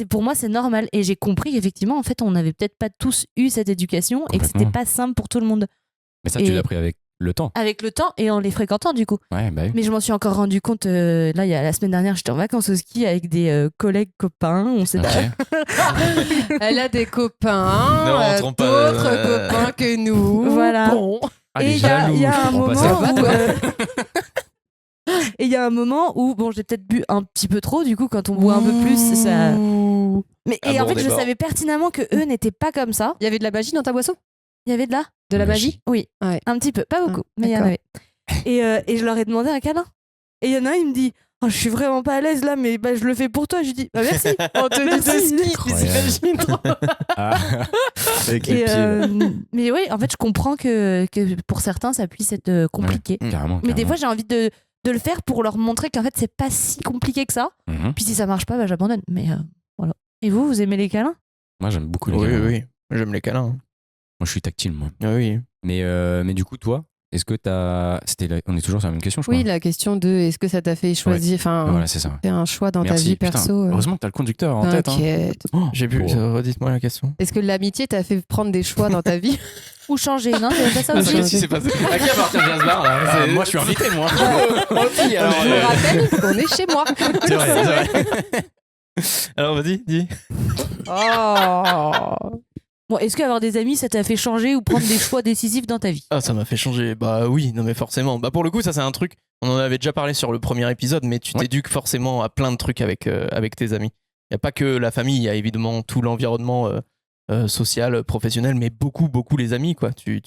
pour moi, c'est normal. Et j'ai compris qu'effectivement, en fait, on n'avait peut-être pas tous eu cette éducation et que c'était Complètement. pas simple pour tout le monde. Mais ça, Et- tu l'as pris avec le temps. Avec le temps et en les fréquentant, du coup. Ouais, bah oui. Mais je m'en suis encore rendu compte. Là, il y a la semaine dernière, j'étais en vacances au ski avec des collègues copains. On s'est Ok. Elle a des copains, Ne rentrons pas, d'autres copains que nous. Voilà. Bon. Ah, Et les il y a jaloux. un On moment passe à- où, et il y a un moment où bon, j'ai peut-être bu un petit peu trop. Du coup, quand on boit un peu plus, ça. Mais Ah et en bon, fait, je d'abord. savais pertinemment que eux n'étaient pas comme ça. Il y avait de la magie dans ta boisson? Il y avait de la De la Magie. magie? Oui, Ouais. un petit peu, pas beaucoup, mais il y en d'accord. avait. Et je leur ai demandé un câlin. Et il y en a un, il me dit. Oh, je suis vraiment pas à l'aise là, mais bah, je le fais pour toi. Je lui dis bah merci. On te dit de ski, tu Incroyable. t'imagines trop. Ah. Avec les Et, pieds. là. mais oui, en fait, je comprends que pour certains, ça puisse être compliqué. Carrément. Mais des carrément. fois, j'ai envie de le faire pour leur montrer qu'en fait, c'est pas si compliqué que ça. Mhm. Puis si ça marche pas, bah, j'abandonne. Mais voilà. Et vous aimez les câlins? Moi, j'aime beaucoup les Oui, câlins. oui. J'aime les câlins. Moi, je suis tactile, moi. Ah oui. Mais du coup, toi, est-ce que t'as. On est toujours sur la même question, je crois. Oui, la question de est-ce que ça t'a fait choisir, enfin, Voilà, c'est ça. faire un choix dans Merci. ta vie Putain, perso? heureusement que t'as le conducteur en tête. Hein. T'inquiète. J'ai pu. Oh. Redites-moi la question. Est-ce que l'amitié t'a fait prendre des choix dans ta vie? Ou changer, non? T'avais pas ça Ah, aussi? si, si c'est pas ça. À qui appartient Jasbar là Ah, moi, je suis invité, moi. aussi, alors. Je me rappelle qu'on est chez moi. C'est vrai, c'est vrai. Alors vas-y, dis. Oh. Bon, est-ce qu'avoir des amis, ça t'a fait changer ou prendre des choix décisifs dans ta vie? Ah, ça m'a fait changer. Bah oui, non mais forcément. Bah pour le coup, ça c'est un truc. On en avait déjà parlé sur le premier épisode, mais tu Ouais. t'éduques forcément à plein de trucs avec tes amis. Il y a pas que la famille, il y a évidemment tout l'environnement social, professionnel, mais beaucoup les amis quoi. Je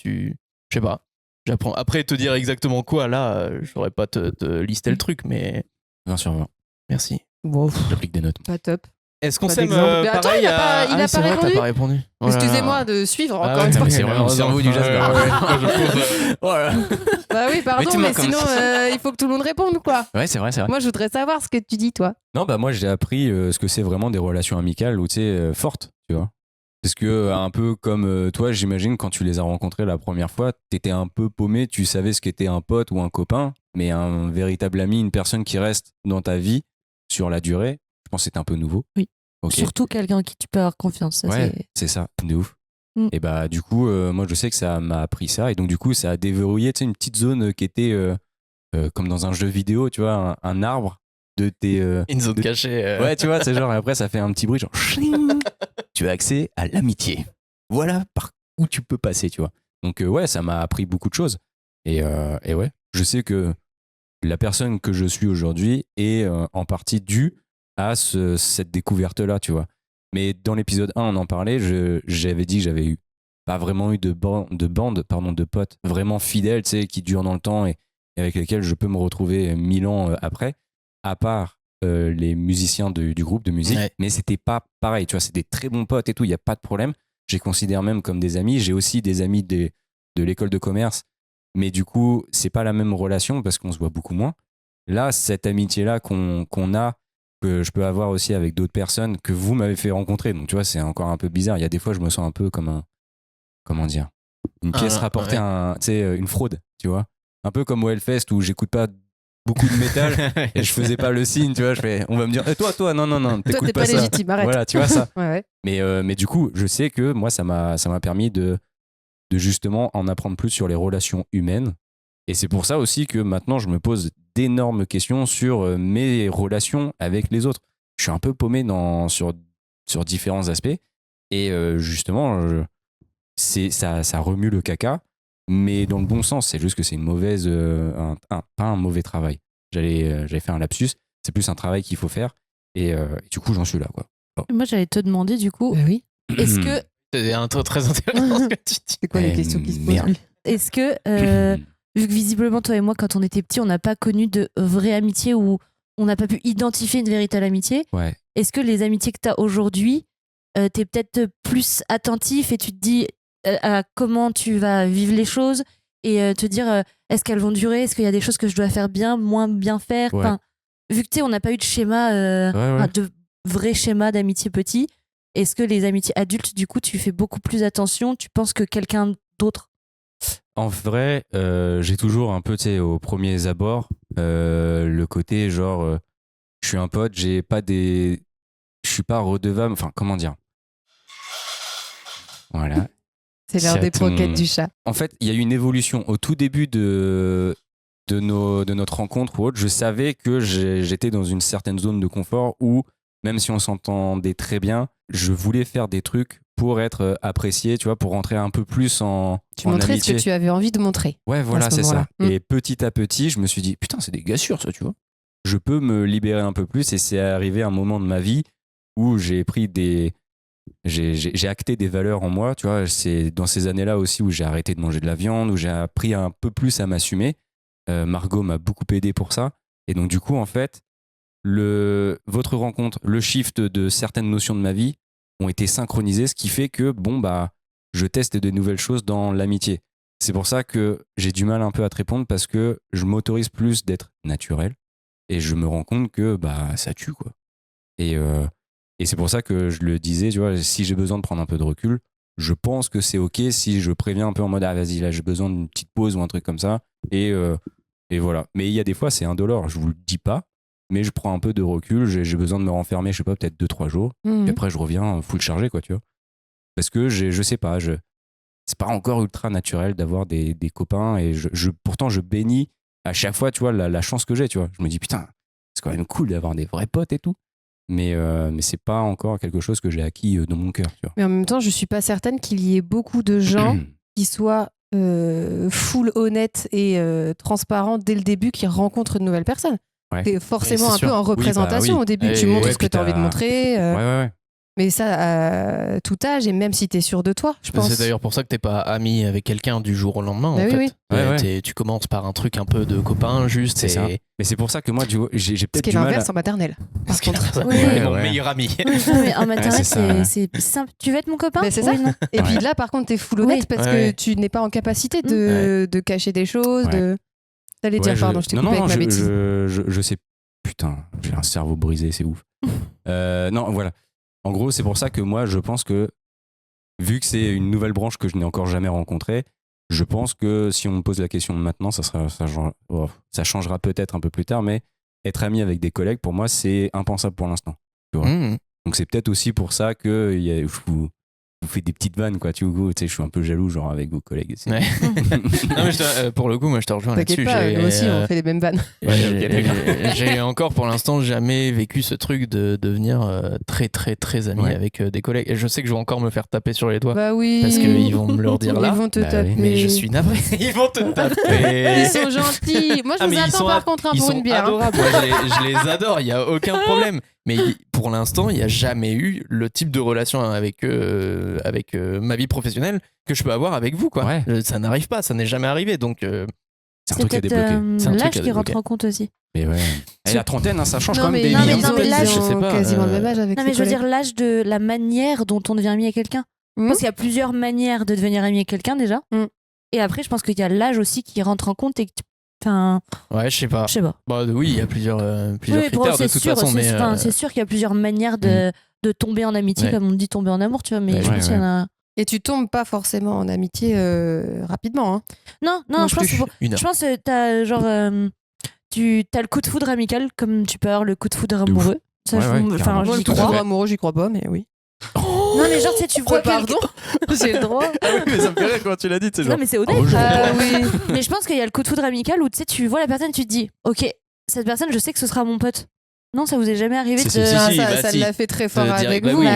sais pas. J'apprends. Après te dire exactement quoi là, je saurais pas te lister le truc, mais 20 sur 20. merci. Bon, J'applique des notes. pas top. Est-ce qu'on Pas s'aime d'exemple. Mais attends, pareil il a pas- il a oui, pas c'est vrai, répondu t'as pas répondu. Oh là là. Excusez-moi de suivre Ah encore ouais, une fois. mais c'est vraiment le cerveau du Jasper. Voilà. Bah oui, pardon, Mettez-moi mais comme sinon, ça. il faut que tout le monde réponde, quoi. Ouais, c'est vrai, c'est vrai. Moi, je voudrais savoir ce que tu dis, toi. Non, bah moi j'ai appris ce que c'est vraiment des relations amicales ou tu sais fortes, tu vois. Parce que un peu comme toi, j'imagine quand tu les as rencontrés la première fois, t'étais un peu paumé, tu savais ce qu'était un pote ou un copain, mais un véritable ami, une personne qui reste dans ta vie sur la durée, je pense que c'était un peu nouveau. Oui. Ok. Surtout quelqu'un en qui tu peux avoir confiance. Ça, Ouais, c'est- c'est ça, de ouf. Mm. Et bah du coup, moi je sais que ça m'a appris ça et donc du coup ça a déverrouillé, tu sais, une petite zone qui était comme dans un jeu vidéo, tu vois, un arbre de tes Une zone cachée. Ouais, tu vois, c'est genre, et après, ça fait un petit bruit, genre, chling, tu as accès à l'amitié. Voilà par où tu peux passer, tu vois. Donc, ouais, ça m'a appris beaucoup de choses. Et ouais, je sais que la personne que je suis aujourd'hui est en partie due à cette découverte-là, tu vois. Mais dans l'épisode 1, on en parlait, j'avais dit que j'avais eu pas vraiment eu de bande, de potes vraiment fidèles, tu sais, qui durent dans le temps et avec lesquels je peux me retrouver 1000 ans après, à part les musiciens du groupe de musique, Ouais. mais c'était pas pareil, tu vois, c'est des très bons potes et tout, il n'y a pas de problème. Je les considère même comme des amis. J'ai aussi des amis de l'école de commerce, mais du coup, c'est pas la même relation parce qu'on se voit beaucoup moins. Là, cette amitié-là qu'on a, que je peux avoir aussi avec d'autres personnes que vous m'avez fait rencontrer, donc tu vois, c'est encore un peu bizarre. Il y a des fois, je me sens un peu comme un, comment dire, une pièce rapportée à tu sais, une fraude, tu vois. Un peu comme au Hellfest où j'écoute pas beaucoup de métal et je faisais pas le signe, tu vois, on va me dire toi non Toi, t'écoutes t'es pas pas ça. légitime, arrête. Voilà, tu vois ça. Ouais, ouais. Mais du coup, je sais que moi ça m'a permis de justement en apprendre plus sur les relations humaines Et c'est pour ça aussi que maintenant, je me pose d'énormes questions sur mes relations avec les autres. Je suis un peu paumé sur différents aspects. Et justement, ça remue le caca, mais dans le bon sens. C'est juste que c'est une mauvaise, pas un mauvais travail. J'avais fait un lapsus. C'est plus un travail qu'il faut faire. Et du coup, j'en suis là, quoi. Moi, j'allais te demander, du coup, oui. est-ce que. C'est un truc très intéressant ce que tu dis. C'est quoi les questions qui se posent? Merde. Est-ce que, vu que visiblement, toi et moi, quand on était petits, on n'a pas connu de vraie amitié ou on n'a pas pu identifier une véritable amitié, Ouais. est-ce que les amitiés que tu as aujourd'hui, t'es peut-être plus attentif et tu te dis à comment tu vas vivre les choses et te dire est-ce qu'elles vont durer, est-ce qu'il y a des choses que je dois faire bien, moins bien faire. Ouais. Enfin, vu que tu sais, on n'a pas eu de schéma, de vrai schéma d'amitié petit, est-ce que les amitiés adultes, du coup, tu fais beaucoup plus attention, tu penses que quelqu'un d'autre? En vrai, j'ai toujours un peu, tu sais, aux premiers abords, le côté genre, je suis un pote, je suis pas redevable, enfin, comment dire? Voilà. C'est l'heure C'est à des croquettes ton- du chat. En fait, il y a eu une évolution. Au tout début de notre rencontre ou autre, je savais que j'étais dans une certaine zone de confort où, même si on s'entendait très bien, je voulais faire des trucs pour être apprécié, tu vois, pour rentrer un peu plus en Tu en montrais amitié. ce que tu avais envie de montrer. Ouais, voilà, ce c'est ça. moment-là. Et petit à petit, je me suis dit, putain, c'est des gars sûrs, ça, tu vois. Je peux me libérer un peu plus et c'est arrivé un moment de ma vie où j'ai pris j'ai acté des valeurs en moi, tu vois. C'est dans ces années-là aussi où j'ai arrêté de manger de la viande, où j'ai appris un peu plus à m'assumer. Margot m'a beaucoup aidé pour ça. Et donc, du coup, en fait, votre rencontre, le shift de certaines notions de ma vie ont été synchronisés, ce qui fait que, bon, bah, je teste de nouvelles choses dans l'amitié. C'est pour ça que j'ai du mal un peu à te répondre parce que je m'autorise plus d'être naturel et je me rends compte que bah, ça tue, quoi. Et c'est pour ça que je le disais, tu vois, si j'ai besoin de prendre un peu de recul, je pense que c'est OK si je préviens un peu en mode ah vas-y, là j'ai besoin d'une petite pause ou un truc comme ça. Et voilà. Mais il y a des fois, c'est indolore, je vous le dis pas, mais je prends un peu de recul, j'ai besoin de me renfermer, je sais pas, peut-être 2-3 jours. Mhm. Et après, je reviens full chargé, quoi, tu vois. Parce que je sais pas, c'est pas encore ultra naturel d'avoir des copains et pourtant, je bénis à chaque fois, tu vois, la chance que j'ai, tu vois. Je me dis, putain, c'est quand même cool d'avoir des vrais potes et tout. Mais c'est pas encore quelque chose que j'ai acquis dans mon cœur, tu vois. Mais en même temps, je suis pas certaine qu'il y ait beaucoup de gens qui soient full honnêtes et transparents dès le début qui rencontrent une nouvelle personne. Ouais. T'es forcément Oui, c'est un peu sûr. en représentation. oui. Au début, Et tu montres ouais, ce que puis tu as envie de montrer. Ouais. Mais ça, à tout âge, et même si tu es sûr de toi, je pense. C'est d'ailleurs pour ça que t'es pas ami avec quelqu'un du jour au lendemain. Bah en oui, fait. oui. Ouais. Tu commences par un truc un peu de copain, juste. C'est ça. Mais c'est pour ça que moi, j'ai Ce peut-être qui est du mal. l'inverse en maternelle. Par contre. Oui. Mon Ouais. meilleur ami. Non, mais en maternelle, c'est ça, c'est simple. Tu veux être mon copain? Ben, c'est ça. Oui, non. Et puis Ouais. là, par contre, t'es full honnête Oui. parce Ouais. que tu n'es pas en capacité de cacher des choses. Ouais. T'allais Ouais, dire, pardon, je t'ai non, coupé non, avec ma bêtise. je sais. Putain, j'ai un cerveau brisé, c'est ouf. Non, voilà. En gros, c'est pour ça que moi, je pense que, vu que c'est une nouvelle branche que je n'ai encore jamais rencontrée, je pense que si on me pose la question maintenant, ça changera peut-être un peu plus tard, mais être ami avec des collègues, pour moi, c'est impensable pour l'instant. Tu vois. Mmh. Donc c'est peut-être aussi pour ça que je vous fais des petites vannes, quoi. Tu sais, je suis un peu jaloux, genre, avec vos collègues. C'est- Ouais. Non, mais pour le coup, moi je te rejoins T'inquiète là-dessus. pas, nous aussi, on fait les mêmes vannes. J'ai encore pour l'instant jamais vécu ce truc de devenir très très très ami Ouais. avec des collègues. Et je sais que je vais encore me faire taper sur les doigts Bah oui. parce qu'ils vont me le dire là. Ils vont te Bah oui. taper. Mais je suis navré. Ils vont te taper. Ils sont gentils. Moi, je Ah, vous mais ils attends sont par contre ils pour sont une bière. hein. adorables. Moi, je les adore. Il y a aucun problème. Mais pour l'instant, il n'y a jamais eu le type de relation avec ma vie professionnelle que je peux avoir avec vous, quoi. Ouais. Ça n'arrive pas. Ça n'est jamais arrivé. Donc C'est un C'est truc à peut-être débloquer. C'est un truc l'âge à qui rentre débloquer. en compte aussi. Mais ouais. Et la trentaine, hein, ça change Non, quand même mais des non, mais vies. non, mais là, ils je ont sais pas, quasiment le même âge avec Non, ses mais je veux collègues. dire l'âge de la manière dont on devient ami avec quelqu'un. Je pense qu'il y a plusieurs manières de devenir ami avec quelqu'un déjà. Mm. Et après, je pense qu'il y a l'âge aussi qui rentre en compte et que enfin, ouais, je sais pas. je sais pas. Bah, oui, il y a plusieurs Oui, critères pour- de c'est toute sûr, façon. Mais c'est sûr qu'il y a plusieurs manières de tomber en amitié, Ouais. comme on dit tomber en amour, tu vois. Mais Ouais, je pense qu'il y en a. Et tu tombes pas forcément en amitié rapidement. Hein. Non, Non je pense plus. que une heure. je pense que t'as genre t'as le coup de foudre amical comme tu peux avoir le coup de foudre amoureux. Ça, Ouais, ouais, enfin, carrément. Moi, j'y le coup de crois. foudre amoureux, j'y crois pas, mais oui. Oh Non, mais genre, tu sais, tu vois Pardon, j'ai le droit. Ah oui, mais ça me fait rire quand tu l'as dit, c'est genre. Non, mais c'est honnête. Oui. Mais je pense qu'il y a le coup de foudre amical où tu sais, tu vois la personne, tu te dis, ok, cette personne, je sais que ce sera mon pote. Non, ça vous est jamais arrivé de. Si, Ah, si, ça bah, ça si. l'a fait très fort De dire, avec bah vous. oui,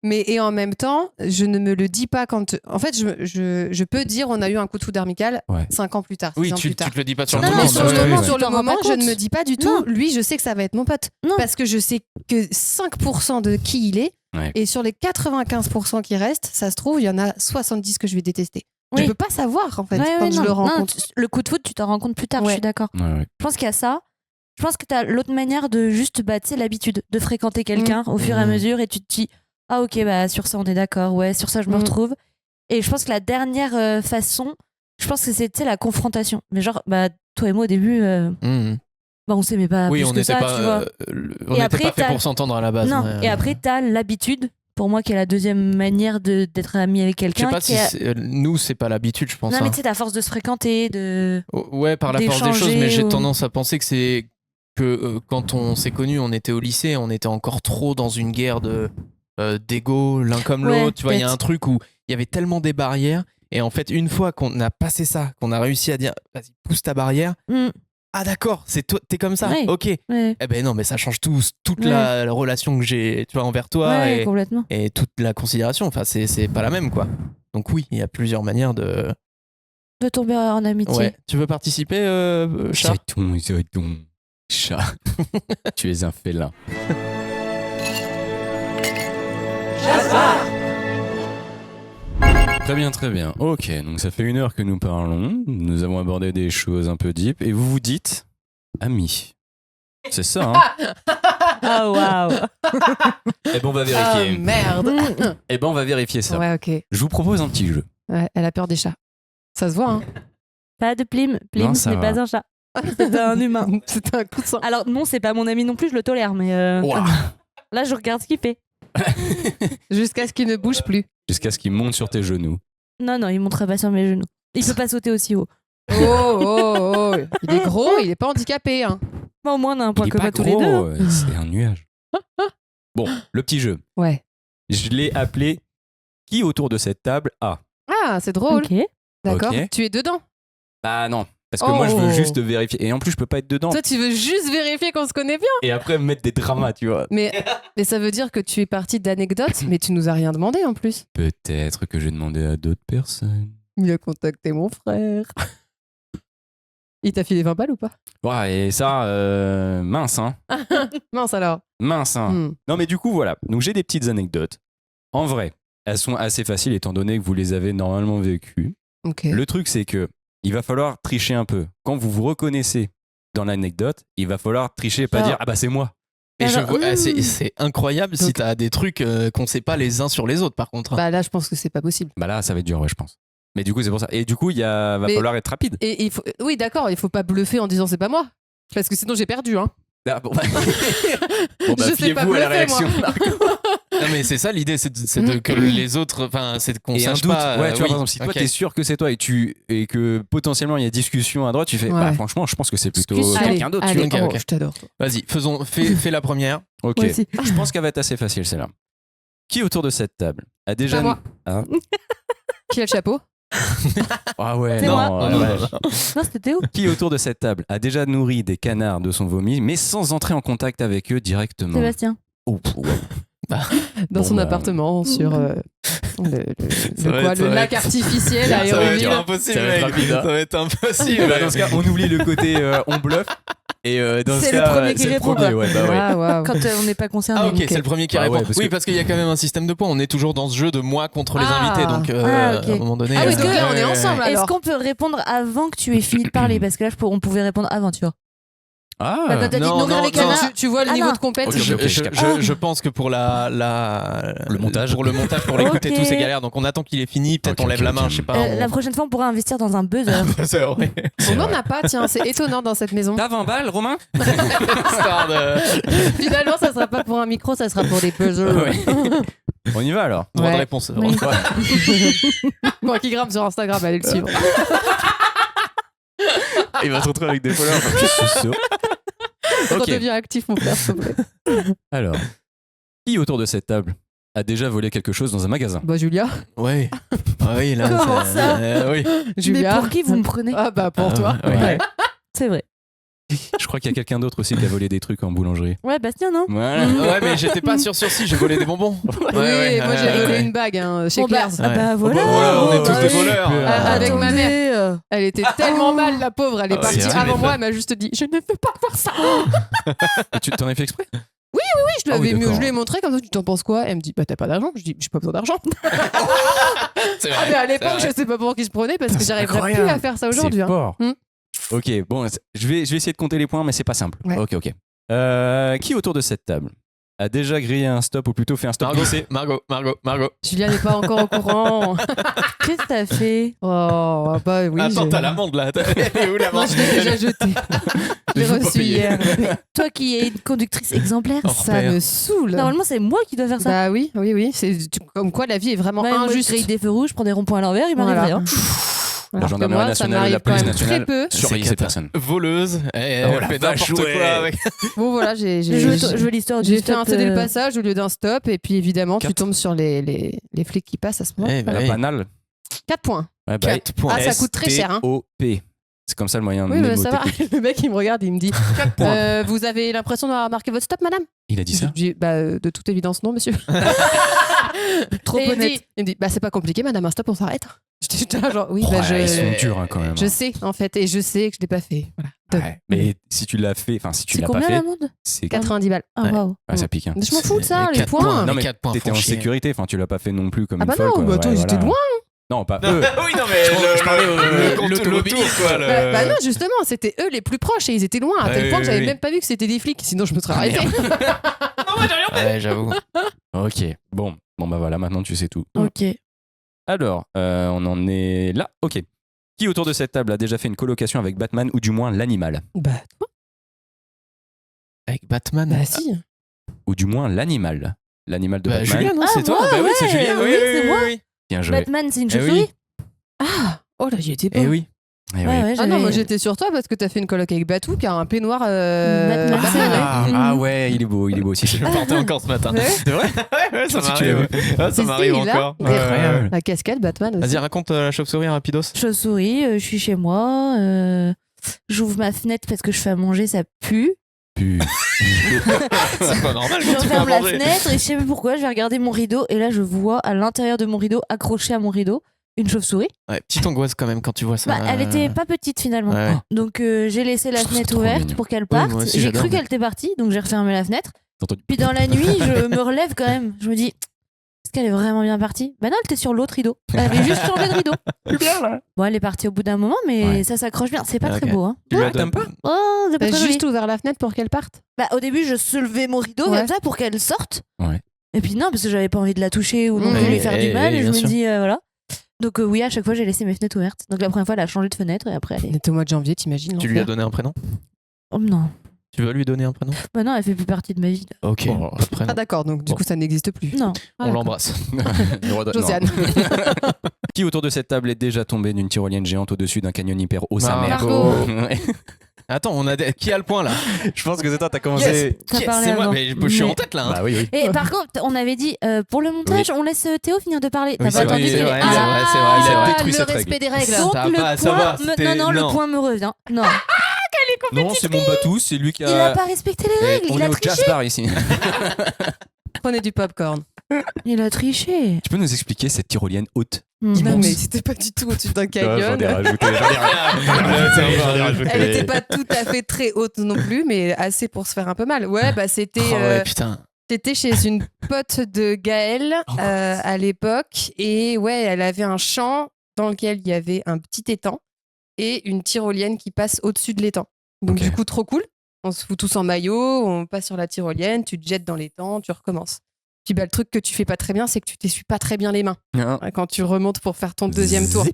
Mais et en même temps, je ne me le dis pas quand. En fait, je peux dire on a eu un coup de foudre amical Ouais. 5 ans plus tard. 6 Oui, ans tu plus tard. te le dis pas sur Non, le non, moment. mais sur le ouais, moment, ouais. Sur tu le t'en rends moment, pas je compte. ne me dis pas du tout. Non. Lui, je sais que ça va être mon pote. Non. Parce que je sais que 5% de qui il est. Ouais. Et sur les 95% qui restent, ça se trouve, il y en a 70 que je vais détester. Oui. Je peux pas savoir, en fait, Ouais, quand ouais, je non. le Non, rencontre. le coup de foudre, tu t'en rends compte plus tard, je Ouais. suis d'accord. Ouais, ouais. Je pense qu'il y a ça. Je pense que tu as l'autre manière de juste, bah, tu sais, l'habitude de fréquenter quelqu'un au fur et à mesure et tu te dis, ah ok, bah sur ça on est d'accord, ouais, sur ça je me retrouve. Et je pense que la dernière façon, je pense que c'est, tu sais, la confrontation. Mais genre, bah, toi et moi au début, Mhm. bah, on s'aimait pas Oui, plus on que n'était ça, pas, tu vois. on Et n'était après, pas fait t'as- pour s'entendre à la base. Non, ouais. et après, t'as l'habitude, pour moi, qui est la deuxième manière d'être ami avec Je sais quelqu'un. pas qui si est- nous, c'est pas l'habitude, je pense. Non, mais hein. tu sais, à force de se fréquenter, de. Ouais, par la force des choses, mais j'ai ou- tendance à penser que c'est que quand on s'est connus, on était au lycée, on était encore trop dans une guerre de d'ego, l'un comme Ouais, l'autre. Tu vois, il y a peut-être. un truc où il y avait tellement des barrières. Et en fait, une fois qu'on a passé ça, qu'on a réussi à dire, vas-y, pousse ta barrière. Mm, Ah d'accord, c'est toi, t'es comme ça. Ouais. Ok. ouais, Eh ben non, mais ça change tout, toute Ouais. la relation que j'ai, tu vois, envers toi ouais, et, complètement. et toute la considération. Enfin, c'est pas la même, quoi. Donc oui, il y a plusieurs manières de. De tomber en amitié. Ouais. Tu veux participer, Chat C'est ton chat. Tu es un félin. Très bien, très bien. Ok, donc ça fait 1 heure que nous parlons. Nous avons abordé des choses un peu deep. Et vous vous dites amis. C'est ça, hein? Ah, waouh! Eh ben, on va Ah vérifier. merde. Eh ben, on va vérifier ça. Ouais, ok. Je vous propose un petit jeu. Ouais, elle a peur des chats. Ça se voit, hein. Pas de Plim. Plim, Non, ce ça n'est va. pas un chat. C'est un humain. C'est un coup de sang. Alors, non, c'est pas mon ami non plus, je le tolère, mais Ouah. là, je regarde ce qu'il fait. Jusqu'à ce qu'il ne bouge plus. Jusqu'à ce qu'il monte sur tes genoux. Non, non, il monterait pas sur mes genoux. Il peut pas sauter aussi haut. Oh. Il est gros, il est pas handicapé, hein. Bah, au moins, on a un point Il est commun pas tous les gros, deux. c'est un nuage. Bon, le petit jeu. Ouais. Je l'ai appelé Qui autour de cette table a? Ah, c'est drôle. Ok. D'accord. Ok. Tu es dedans. Bah non, parce que moi je veux Oh. juste vérifier. Et en plus, je peux pas être dedans. Toi, tu veux juste vérifier qu'on se connaît bien. Et après me mettre des dramas, tu vois. Mais ça veut dire que tu es parti d'anecdotes, mais tu nous as rien demandé en plus. Peut-être que j'ai demandé à d'autres personnes. Il a contacté mon frère. Il t'a filé 20 balles ou pas? Ouais, et ça, mince, hein. Mince alors. Mince, hein. Hmm. Non, mais du coup, voilà. Donc j'ai des petites anecdotes. En vrai, elles sont assez faciles étant donné que vous les avez normalement vécues. Ok. Le truc, c'est que il va falloir tricher un peu. Quand vous vous reconnaissez dans l'anecdote, il va falloir tricher, pas Genre- dire ah bah c'est moi. Et je Alors, vois, c'est incroyable si Donc- t'as des trucs qu'on sait pas les uns sur les autres, par contre. Bah là, je pense que c'est pas possible. Bah là, ça va être dur, ouais, je pense. Mais du coup, c'est pour ça. Et du coup, va Mais- falloir être rapide. Et il faut... Oui, d'accord, il faut pas bluffer en disant c'est pas moi. Parce que sinon j'ai perdu, hein. Ah, bon, bah, bon, bah, Je sais pas fiez-vous à la bluffer, moi. réaction. Non, mais c'est ça l'idée, c'est de que les autres, enfin, c'est qu'on Et un sache doute, pas. ouais, tu vois, oui. par exemple, si toi Ok. t'es sûr que c'est toi et que potentiellement il y a discussion à droite, tu fais, Ouais. bah franchement, je pense que c'est plutôt Discussion. quelqu'un d'autre. tu Allez, vois. oh, Ok, ok. je t'adore. toi. Vas-y, fais la première. Ok. Moi aussi. Je pense qu'elle va être assez facile celle-là. Qui autour de cette table a déjà Pas moi. Hein Qui a le chapeau? Ah ouais, C'est non, moi. Non, ouais. Non, c'était Théo. Qui autour de cette table a déjà nourri des canards de son vomi, mais sans entrer en contact avec eux directement? Sébastien. Oh, ouais. Dans Bon, son bah, appartement sur le lac artificiel à Ça va être Hérouville. impossible, Ça va être mec. rapide, hein. Ça va être impossible. Bah, dans ce cas, on oublie le côté on bluffe. Et dans C'est ce le cas, premier qui c'est le répond, premier, quoi. ouais, bah ouais. Ah, waouh. Quand on n'est pas concerné. Ah ok, Ok. c'est le premier qui Ah ouais, répond. parce Oui, que- parce qu'il y a quand même un système de points. On est toujours dans ce jeu de moi contre les Ah. invités, donc Ah, ok. à un moment donné. Ah oui, donc là, on est ouais, ensemble Est-ce alors. qu'on peut répondre avant que tu aies fini de parler? Parce que là, on pouvait répondre avant, tu vois. Ah, Bah, quand t'as dit non, nourrir non, les non, canards. Tu vois le Ah, niveau non. de compète. Ok, Je, ok, je je- capte. je- je pense que pour le montage, pour l'écouter Ok. tout, c'est galère. Donc on attend qu'il ait fini. Peut-être Ok, on lève ok, la main, ok. je sais pas. La prochaine fois, on pourra investir dans un buzzer. C'est vrai. On n'en a pas, tiens, c'est étonnant dans cette maison. T'as 20 balles, Romain? Histoire de. Finalement, ça sera pas pour un micro, ça sera pour des puzzles. Ouais. On y va alors. Droit de Ouais. réponse. Oui. Moi qui grimpe sur Instagram, allez le suivre. Il va se retrouver avec des followers. Je suis sûr. Ok. Redeviens actif, mon frère, s'il te plaît. Alors, qui autour de cette table a déjà volé quelque chose dans un magasin? Bah, Julia. Ouais. Ah oui, là. Comment ça oui. Julia. Mais pour qui vous me prenez? Ah, bah, pour toi. Ouais. C'est vrai. Je crois qu'il y a quelqu'un d'autre aussi qui a volé des trucs en boulangerie. Ouais, Bastien, non? Voilà. Ouais, mais j'étais pas sûr si j'ai volé des bonbons. Oui, moi j'ai volé une bague chez Bon, Claire's. bah, Ouais. voilà. Voilà, on est tous des Ouais. voleurs. Avec ma mère. Attendez, Elle était tellement mal, la pauvre. Elle est Ah, partie c'est vrai, avant mais moi. pas- Elle m'a juste dit: je ne veux pas faire ça. Et tu t'en as fait exprès? Oui, je Ah oui, l'avais mis, d'accord. je lui ai montré comme ça. Tu t'en penses quoi? Elle me dit: bah, t'as pas d'argent? Je dis: j'ai pas besoin d'argent. C'est Ah, mais à l'époque, je sais pas pour qui se prenait parce que j'arriverais plus incroyable. à faire ça aujourd'hui. C'est hein. fort. Hmm. Ok, bon, je vais essayer de compter les points, mais c'est pas simple. Ouais. Ok. Qui autour de cette table a déjà grillé un stop ou plutôt fait un stop glissé? Margot. Julien n'est pas encore au courant. Qu'est-ce que t'as fait? Oh, bah oui. Attends, j'ai- t'as l'amende là. Elle est où Non, l'amende? je l'ai déjà jeté. Je l'ai Je veux pas reçu payer. hier. Toi qui es une conductrice exemplaire. Oh, Ça père. me saoule. Normalement, c'est moi qui dois faire ça. Bah oui. C'est comme quoi la vie est vraiment Ouais, moi, je injuste. grille des feux rouges, je prends des ronds-points à l'envers, il m'arrive Voilà. rien. La Alors que gendarmerie moi, ça nationale, m'arrive la quand police même très nationale peu. surveille ces personnes. Voleuse. Elle Oh, la fait vache, n'importe ouais. quoi avec. Bon voilà, j'ai Je veux l'histoire du j'ai fait stop, un céder le passage au lieu d'un stop et puis évidemment tu Quatre. tombes sur les flics qui passent à ce moment. Eh ben, La oui. banale. 4 points. Ouais, 4 points. Ah, ça coûte très cher, hein. STOP. C'est comme ça le moyen Oui, mais ça va. mnémotechnique. Le mec il me regarde et il me dit: 4 points. vous avez l'impression d'avoir marqué votre stop, madame? Il a dit ça? Je dis: bah de toute évidence non, monsieur. Trop Et il me honnête. dit- il me dit: bah c'est pas compliqué, madame, un stop, on s'arrête. J'étais là genre: oui, bah Ouais, ils sont je durs hein, quand même. je sais en fait et je sais que je l'ai pas fait. Voilà. Donc, Ouais. Mais si tu l'as fait, enfin si tu C'est l'as pas combien fait, l'amende? c'est 90 balles. Ah, Ouais. waouh. Ouais, ça pique. Hein. Je m'en fous de ça, les 4 points. Non mais 4 points. t'étais en font chier. sécurité, enfin tu l'as pas fait non plus comme Ah une bah folle. non, quoi. bah attends, Ouais, ils étaient voilà. loin. Non, pas eux. Oui, non, mais Je parlais l'automobiliste, quoi. Bah non, justement, c'était eux les plus proches et ils étaient loin à tel Ouais, point que j'avais oui. même pas vu que c'était des flics, sinon je me serais arrêté. Ouais, j'avoue. Ok, bon bah voilà, maintenant tu sais tout. Ok. Alors, on en est là. Ok. Qui autour de cette table a déjà fait une colocation avec Batman ou du moins l'animal? Bah, Avec Batman. bah si. Ou du moins l'animal. L'animal de Bah, Batman. Julien, non, Ah, c'est toi? moi, Bah oui, c'est ouais, Julien. oui, c'est moi. Bien joué. Batman, c'est une Eh oui. chauve-souris? Ah, oh là, j'y étais pas. Eh oui. Eh oui. Ouais, ouais, Ah non, j'avais- moi j'étais sur toi parce que t'as fait une coloc avec Batou qui a un peignoir. Batman, c'est vrai. Ah ouais, il est beau aussi. Je le portais encore ce matin. Ouais. C'est vrai? Ouais, ça Si tu l'as m'arrive. vu. Ah, ça Si, m'arrive il a encore. des- Ouais. La casquette Batman aussi. Vas-y, raconte la chauve-souris rapidos. Chauve-souris, je suis chez moi, j'ouvre ma fenêtre parce que je fais à manger, ça pue. C'est pas normal Je quand tu fais à referme la manger. fenêtre et je sais pas pourquoi, je vais regarder mon rideau et là je vois à l'intérieur de mon rideau, accroché à mon rideau, une chauve-souris. Ouais, petite angoisse quand même quand tu vois ça. Bah, elle était pas petite finalement. Ouais. Donc j'ai laissé la Je trouve ça fenêtre trop ouverte mignon. pour qu'elle parte. moi aussi, J'ai j'adore, cru mais- qu'elle était partie, donc j'ai refermé la fenêtre. T'as entendu Puis dans la nuit, je me relève quand même. Je me dis, est-ce qu'elle est vraiment bien partie? Bah non, elle était sur l'autre rideau. Elle avait juste changé de rideau. Bon, elle est partie au bout d'un moment, mais Ouais. ça s'accroche bien. C'est pas Ok. très beau. Hein. Tu lui as t'aimes pas? Oh, c'est pas T'as très juste joli. ouvert la fenêtre pour qu'elle parte. Bah, au début, je soulevais mon rideau Ouais. comme ça pour qu'elle sorte. Ouais. Et puis non, parce que j'avais pas envie de la toucher ou non plus Ouais, lui faire du mal. Et je bien me sûr. dis, voilà. Donc oui, à chaque fois, j'ai laissé mes fenêtres ouvertes. Donc la première fois, elle a changé de fenêtre et après, elle On est... était au mois de janvier, t'imagines? Tu lui as l'enfer. donné un prénom? Oh non. Tu veux lui donner un prénom? Bah non, elle fait plus partie de ma vie. là. Ok. Oh. Pas de prénom. Ah d'accord, donc du Bon. coup ça n'existe plus. Non. On l'embrasse. Le roi de- non. Josiane. Qui autour de cette table est déjà tombé d'une tyrolienne géante au-dessus d'un canyon hyper haut sa mère? Margot. Ouais. Attends, qui a le point là? Je pense que c'est toi, t'as commencé. T'as parlé C'est moi, avant. mais je suis en Mais- tête là. hein. Bah oui, oui. Et par contre, on avait dit, pour le montage, on laisse Théo finir de parler. T'as Oui, pas c'est attendu vrai, qu'il c'est ait- vrai, Ah, c'est vrai, c'est vrai, il c'est a vrai. détruit le cette respect règle. des règles. Donc Ça le va, ça point, va, c'était- non, non. le point me revient. Non, Non, c'est mon batou, c'est lui qui il a pas respecté les règles, On il est a au jazz triché. bar ici. Prenez du popcorn. Il a triché. Tu peux nous expliquer cette tyrolienne haute? Mhm. Non mais c'était pas du tout au-dessus d'un canyon. Elle était pas tout à fait très haute non plus, mais assez pour se faire un peu mal. Ouais, bah c'était Oh ouais, putain. c'était chez une pote de Gaëlle à l'époque et ouais, elle avait un champ dans lequel il y avait un petit étang et une tyrolienne qui passe au-dessus de l'étang. Donc Ok. du coup trop cool. On se fout tous en maillot, on passe sur la tyrolienne, tu te jettes dans l'étang, tu recommences. Puis bah, le truc que tu fais pas très bien, c'est que tu t'essuies pas très bien les mains quand tu remontes pour faire ton deuxième tour.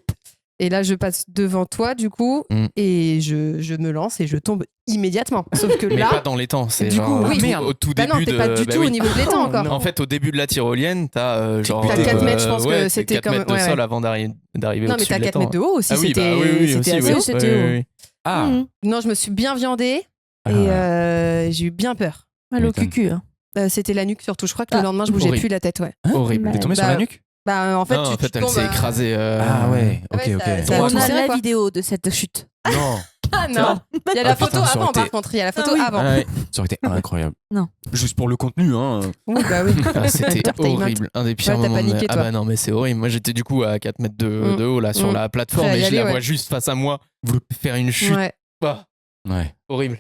Et là, je passe devant toi, du coup, Mm. et je me lance et je tombe immédiatement. Sauf que Mais là, pas dans l'étang, c'est du genre coup, oui. au tout bah non, début t'es de. pas du bah tout oui. au niveau de l'étang encore. En fait, au début de la tyrolienne, t'as genre. T'as 4 mètres, je pense que ouais, c'était 4 comme- mètres de ouais, sol ouais. avant d'arriver Non, mais au-dessus t'as de 4 l'étang. mètres de haut aussi, Ah oui, c'était bah oui, oui, c'était aussi, assez oui. haut. C'était haut. oui. Ah, Mhm. Non, je me suis bien viandée Ah. et j'ai eu bien peur. Mal au M'étonne. cucu. Hein. C'était la nuque surtout. Je crois que le Ah. lendemain, je bougeais Horrible. plus la tête, ouais. Horrible. T'es tombé sur la nuque? Bah, en fait, Non, en fait, tu elle tombes, s'est écrasée. Ah ouais, ok, Ouais, ok. ça- On tout a serré, la quoi. vidéo de cette chute. Non, Ah non. Il y a la photo putain, ça aurait avant, par été- contre. Il y a la photo Ah oui. avant. Ouais. ça aurait été incroyable. Non. Juste pour le contenu, hein. Oui, bah oui. Ah, c'était Entertainment. horrible. Un des pires Ouais, t'as moments. paniqué, Ah toi. bah non, mais c'est horrible. Moi, j'étais du coup à 4 mètres de haut là sur Mm. la plateforme Prêt à y et je aller, la ouais. vois juste face à moi faire une chute. Ouais. Ah, Ouais. horrible.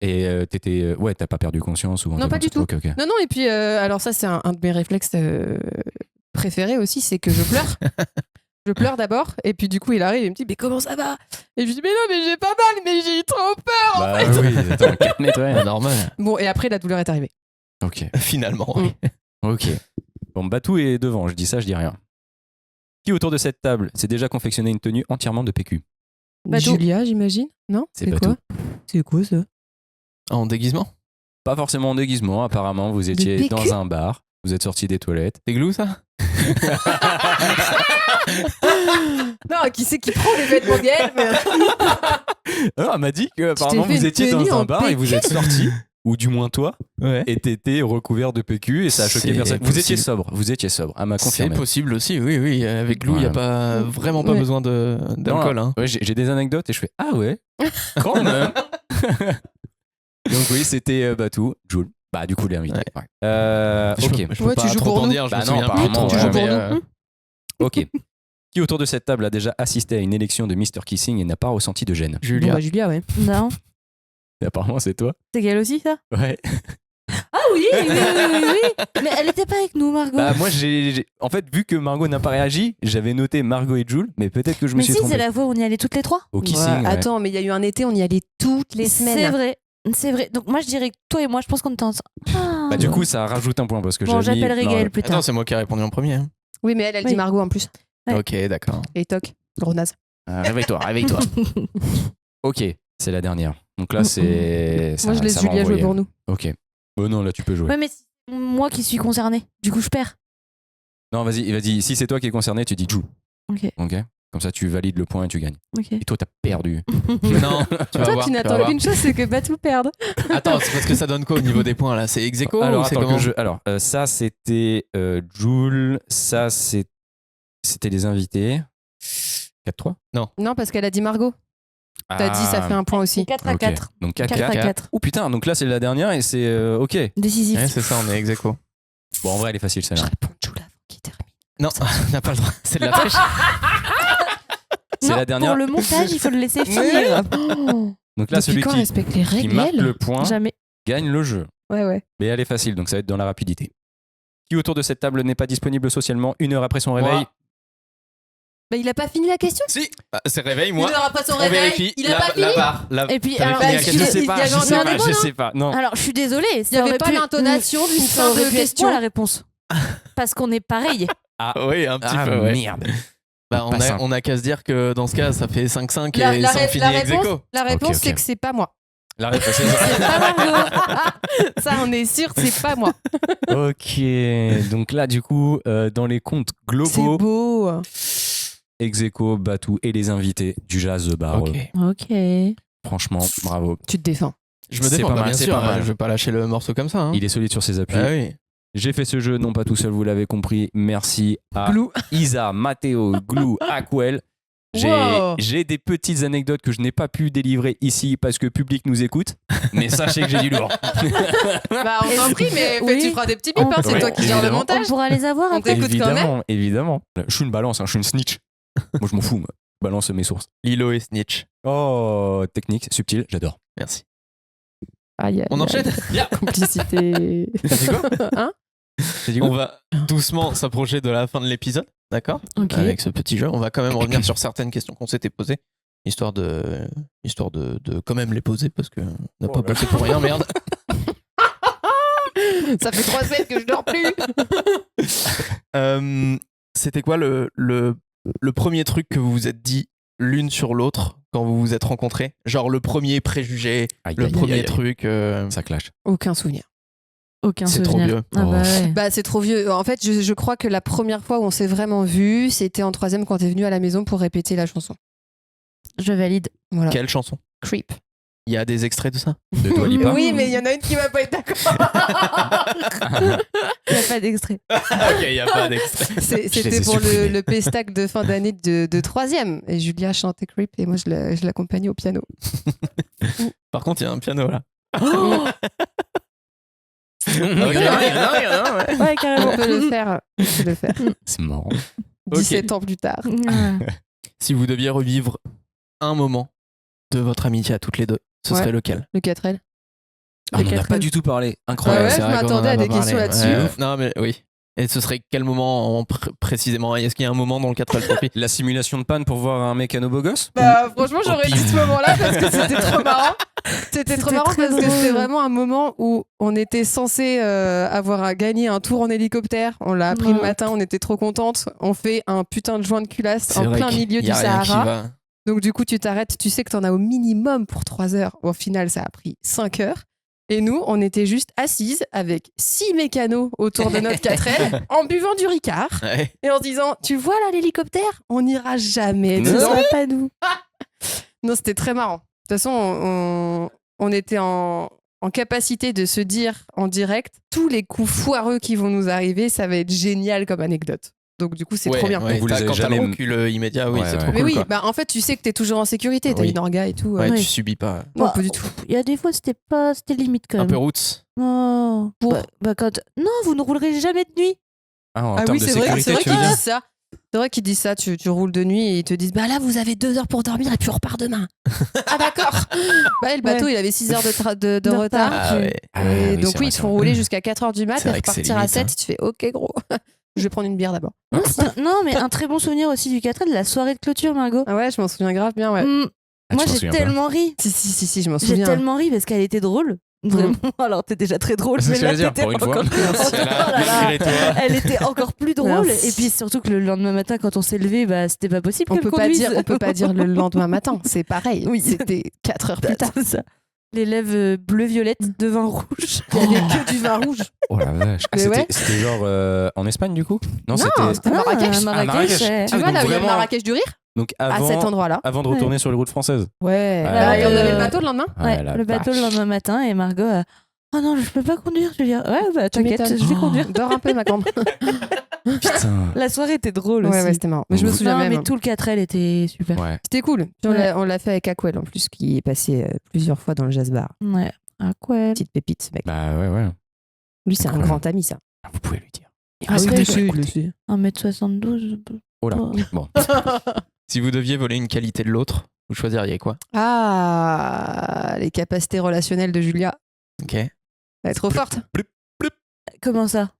Et t'étais. Ouais, t'as pas perdu conscience ou un Non, truc pas comme du ça. tout. Ok, ok. Non, non, et puis, alors ça, c'est un de mes réflexes préférés aussi, c'est que je pleure. Je pleure d'abord, et puis du coup, il arrive et il me dit, mais comment ça va? Et je lui dis, mais non, mais j'ai pas mal, mais j'ai eu trop peur. Bah oui, attends, 4 mètres, ouais. Normal. Bon, et après, la douleur est arrivée. Ok. Finalement. oui. Ok. Bon, Batou est devant, je dis ça, je dis rien. Qui autour de cette table s'est déjà confectionné une tenue entièrement de PQ? Batou. Julia, j'imagine? Non? C'est C'est Batou. quoi? C'est quoi ça? En déguisement. Pas forcément en déguisement, apparemment, vous étiez PQ? dans un bar, vous êtes sorti des toilettes. C'est glou ça? Non, qui c'est qui prend les vêtements d'elle? Ah, elle m'a dit que apparemment fait vous une étiez tenue dans un en bar et vous êtes sorti, ou du moins toi, Ouais. et t'étais recouvert de PQ et ça a choqué C'est personne. Vous étiez possible. sobre, elle m'a C'est confirmé. possible aussi, oui, oui. Avec glou, il n'y a pas vraiment pas Ouais. besoin d'alcool. Non, Hein. ouais, j'ai des anecdotes et je fais ah ouais, quand même. Donc oui, c'était Batou, Jules. Bah du coup l'invité. Ouais. Ouais. Je Ok. peux Ouais, pas tu joues trop pour en nous. dire, je Bah me non, souviens plus apparemment, trop. tu joues pour mais, nous. Ok. Qui autour de cette table a déjà assisté à une élection de Mr. Kissing et n'a pas ressenti de gêne? Bon, Julia. bah, Julia, ouais. Non. Et apparemment c'est toi. C'est qu'elle aussi, ça? Ouais. Ah oui, oui, oui, oui, oui. Mais elle était pas avec nous, Margot. Bah moi en fait vu que Margot n'a pas réagi, j'avais noté Margot et Jules, mais peut-être que je me Mais suis si, trompé. c'est la fois où on y allait toutes les trois. Au Ouais, Kissing. Ouais. Attends, mais il y a eu un été, on y allait toutes les semaines. C'est vrai. C'est vrai. Donc moi, je dirais que toi et moi, je pense qu'on était ensemble. Ah. Bah du coup ça rajoute un point parce que Bon, j'ai mis. j'appellerai non, Gaël plus Attends, tard. c'est moi qui ai répondu en premier. Hein. Oui, mais elle dit Oui. Margot en plus. Ouais. Ok, d'accord. Et toc, gros naze. Réveille-toi, réveille-toi. Ok, c'est la dernière. Donc là c'est. Moi, je laisse ça va Julia jouer envoyer. pour nous. Ok. Oh non, là tu peux jouer. Ouais, mais c'est moi qui suis concernée. Du coup, je perds. Non, vas-y. Si c'est toi qui es concerné, tu dis Jules. Ok. Ok. Comme ça, tu valides le point et tu gagnes. Ok. Et toi, t'as perdu. Non, tu vas Toi, voir. tu vas n'attends voir. qu'une chose, c'est que Batou perde. Attends, c'est parce que ça donne quoi au niveau des points là? C'est ex aequo Alors, ou c'est attends comment? ça c'était Jules. Ça c'était les invités. 4-3. Non, parce qu'elle a dit Margot. T'as dit ça fait un point aussi. 4 à Ok. 4. Donc 4 à 4-4. 4. Oh putain, donc là c'est la dernière et c'est ok. Décisif. Ouais, c'est ça, on est ex aequo. Bon, en vrai, elle est facile Je celle-là. réponds Jules avant qu'il termine. Non, on n'a pas le droit. C'est de la triche. C'est Non, la dernière. Pour le montage, il faut le laisser finir. Oh, Donc là, Depuis celui quand on respecte les qui règles, marque elle le point Jamais. gagne le jeu. Ouais, ouais. Mais elle est facile, donc ça va être dans la rapidité. Qui autour de cette table n'est pas disponible socialement 1 heure après son réveil? Moi. Bah, il a pas fini la question. Si, c'est réveil, moi. Une heure après son On réveil, vérifie. il a pas fini. La barre. Et puis, T'avais alors, fini la bah, question. Je sais il y pas, avait je un sais pas, débat, je non sais pas. Non. Alors, je suis désolée. Il n'y avait pas l'intonation d'une Ça aurait simple pu être question. quoi la réponse? Parce qu'on est pareil. Oui, un petit Ah peu, ouais. merde. Bah, Pas simple. on a qu'à se dire que dans ce cas, ça fait 5-5 La- et la ça ré- finit la ex réponse- aequo. La réponse, Ok. c'est que c'est pas moi. La réponse est C'est pas Margot. Ça, on est sûr, c'est pas moi. Ok, donc là du coup, dans les comptes C'est globaux, beau. ex aequo, Batou et les invités du Jazz The Bar. Ok. Ok. Franchement, bravo. Tu te défends. Je me C'est défends, pas bah, mal, bien c'est sûr. pas mal. Je vais pas lâcher le morceau comme ça. Hein. Il est solide sur ses appuis. Ah oui. J'ai fait ce jeu non pas tout seul, vous l'avez compris. Merci à Glou. Isa, Matteo, Glou, Aquel. Wow. J'ai des petites anecdotes que je n'ai pas pu délivrer ici parce que le public nous écoute, mais sachez que j'ai du lourd. Bah, on t'en prie, mais Oui. tu feras des petits bips, hein, c'est Ouais, toi qui gères le évidemment. On montage. pourra les avoir On après. t'écoute quand même. Évidemment, évidemment. Je suis une balance, hein, je suis une snitch. Moi, je m'en fous, moi. Je balance mes sources. Lilo et Snitch. Oh, technique, subtil, j'adore. Merci. Aïe, aïe, On aïe. enchaîne. Bien. Complicité. C'est quoi Hein On va doucement s'approcher de la fin de l'épisode, d'accord? Ok. Avec ce petit jeu, on va quand même revenir sur certaines questions qu'on s'était posées, histoire de quand même les poser parce que on n'a pas bossé pour rien, merde. Ça fait 3 semaines que je dors plus. C'était quoi le premier truc que vous vous êtes dit l'une sur l'autre quand vous vous êtes rencontrés? Genre le premier préjugé, Aïe, le aïe, premier aïe, aïe. truc. Ça clash. Aucun souvenir. Aucun C'est trop souvenir. vieux. Ah bah Oh. ouais. Bah, c'est trop vieux. En fait, je crois que la première fois où on s'est vraiment vu, c'était en 3e quand t'es venu à la maison pour répéter la chanson. Je valide. Voilà. Quelle chanson? Creep. Il y a des extraits de ça. De Dua Lipa. Oui, mais il y en a une qui va pas être d'accord. Il n'y a pas d'extrait. Ok, il n'y a pas d'extrait. Je les C'était ai pour supprimés. le pestac de fin d'année de 3e. Et Julia chantait Creep et moi je l'accompagnais au piano. Par contre, il y a un piano là. Ok. Il y en a, ouais. Ouais, carrément. On peut le faire. On peut le faire. C'est marrant. 17 ans plus tard. Si vous deviez revivre un moment de votre amitié à toutes les deux, ce Ouais. serait lequel? Le 4L. Ah, on n'en a pas du tout parlé. Ah Incroyable. ouais, c'est je vrai qu'on m'attendais en a à des pas questions parlé. là-dessus. Ouais. Non, mais oui. Et ce serait quel moment précisément? Est-ce qu'il y a un moment dans le 4L Trophy? La simulation de panne pour voir un mécano beau gosse. Bah, franchement, j'aurais dit ce moment-là parce que c'était trop marrant. C'était trop marrant très parce que drôle. c'était vraiment un moment où on était censé avoir gagné un tour en hélicoptère. On l'a appris le Ouais. matin, on était trop contente. On fait un putain de joint de culasse C'est en vrai plein qu'il milieu y du a rien qui Sahara. va. Donc du coup, tu t'arrêtes, tu sais que t'en as au minimum pour 3 heures. Au final, ça a pris 5 heures. Et nous, on était juste assises avec 6 mécanos autour de notre 4L en buvant du Ricard Ouais. et en se disant, tu vois là l'hélicoptère, on n'ira jamais Non. dedans. Pas nous. Non, c'était très marrant. De toute façon, on était en capacité de se dire en direct tous les coups foireux qui vont nous arriver, ça va être génial comme anecdote. Donc du coup, c'est Ouais, trop bien. ouais, Vous les avez quand t'as jamais- le recul immédiat, oui, Ouais, c'est ouais. trop Mais cool. oui, quoi. bah, en fait, tu sais que t'es toujours en sécurité, t'as Oui. une orga et tout. Ouais, Oui. tu subis pas. Non, Bah, pas du tout. Il y a des fois, c'était limite quand Un même. peu roots. Oh. Quand... Non, vous ne roulerez jamais de nuit. Ah, en Ah termes oui, de c'est vrai sécurité, tu qu'ils veux dire disent ça. C'est vrai qu'ils disent ça, tu roules de nuit et ils te disent bah là vous avez 2 heures pour dormir et puis on repart demain. Ah d'accord. Bah le bateau il avait 6 heures de retard. Ah ouais. Et donc oui, ils te font rouler jusqu'à 4 heures du mat C'est et vrai que c'est repartir à limite, 7, tu fais ok gros. Je vais prendre une bière d'abord. Non, mais un très bon souvenir aussi du 4L, de la soirée de clôture, Margot. Ah ouais, je m'en souviens grave bien, ouais. Ah, tu Moi, t'en j'ai souviens pas tellement ri. Si, je m'en J'ai souviens. tellement ri parce qu'elle était drôle. Vraiment. Alors, t'es déjà très drôle. C'est mais ce que là, j'allais dire, t'étais pour une fois. encore- Merci, Oh là, là là. malgré toi. Elle était encore plus drôle. Merci. Et puis surtout que le lendemain matin, quand on s'est levé, bah, c'était pas possible On qu'elle peut conduise. pas dire le lendemain matin, c'est pareil. Oui. C'était 4 heures plus tard. C'est ça. Les lèvres bleu-violette de vin rouge. Il y avait que du vin rouge. Oh la vache. Ah, Mais c'était ouais. c'était genre en Espagne du coup? Non, Non, c'était. c'était à Marrakech. Marrakech, Marrakech. ouais. Tu Ah, vois donc là où il y a le vraiment- Marrakech du rire Donc À cet avant, endroit-là. avant de retourner sur les routes françaises. Ouais. Bah, Là, et on avait le euh, bateau le lendemain Ouais, la le bateau le vache. lendemain matin et Margot oh non, je peux pas conduire. Je vais dire ouais, bah Tu t'inquiète, m'étonnes. je vais conduire. Dors un peu ma grande. Putain. La soirée était drôle Ouais, aussi. ouais, c'était marrant. Mais je me Vous- souviens Non, même. mais tout le 4L était super. Ouais. C'était cool. Puis Ouais. on l'a fait avec Aquel en plus, qui est passé plusieurs fois dans le jazz bar. Ouais. Ah quoi. Petite pépite, ce mec. Bah ouais. Lui, c'est un Incroyable. grand ami, ça. Vous pouvez lui dire. Ah oui, le je sais, sait. 1m72. Oh là. Oh. Bon. Si vous deviez voler une qualité de l'autre, vous choisiriez quoi? Ah, les capacités relationnelles de Julia. Ok. Elle est trop forte. Comment ça?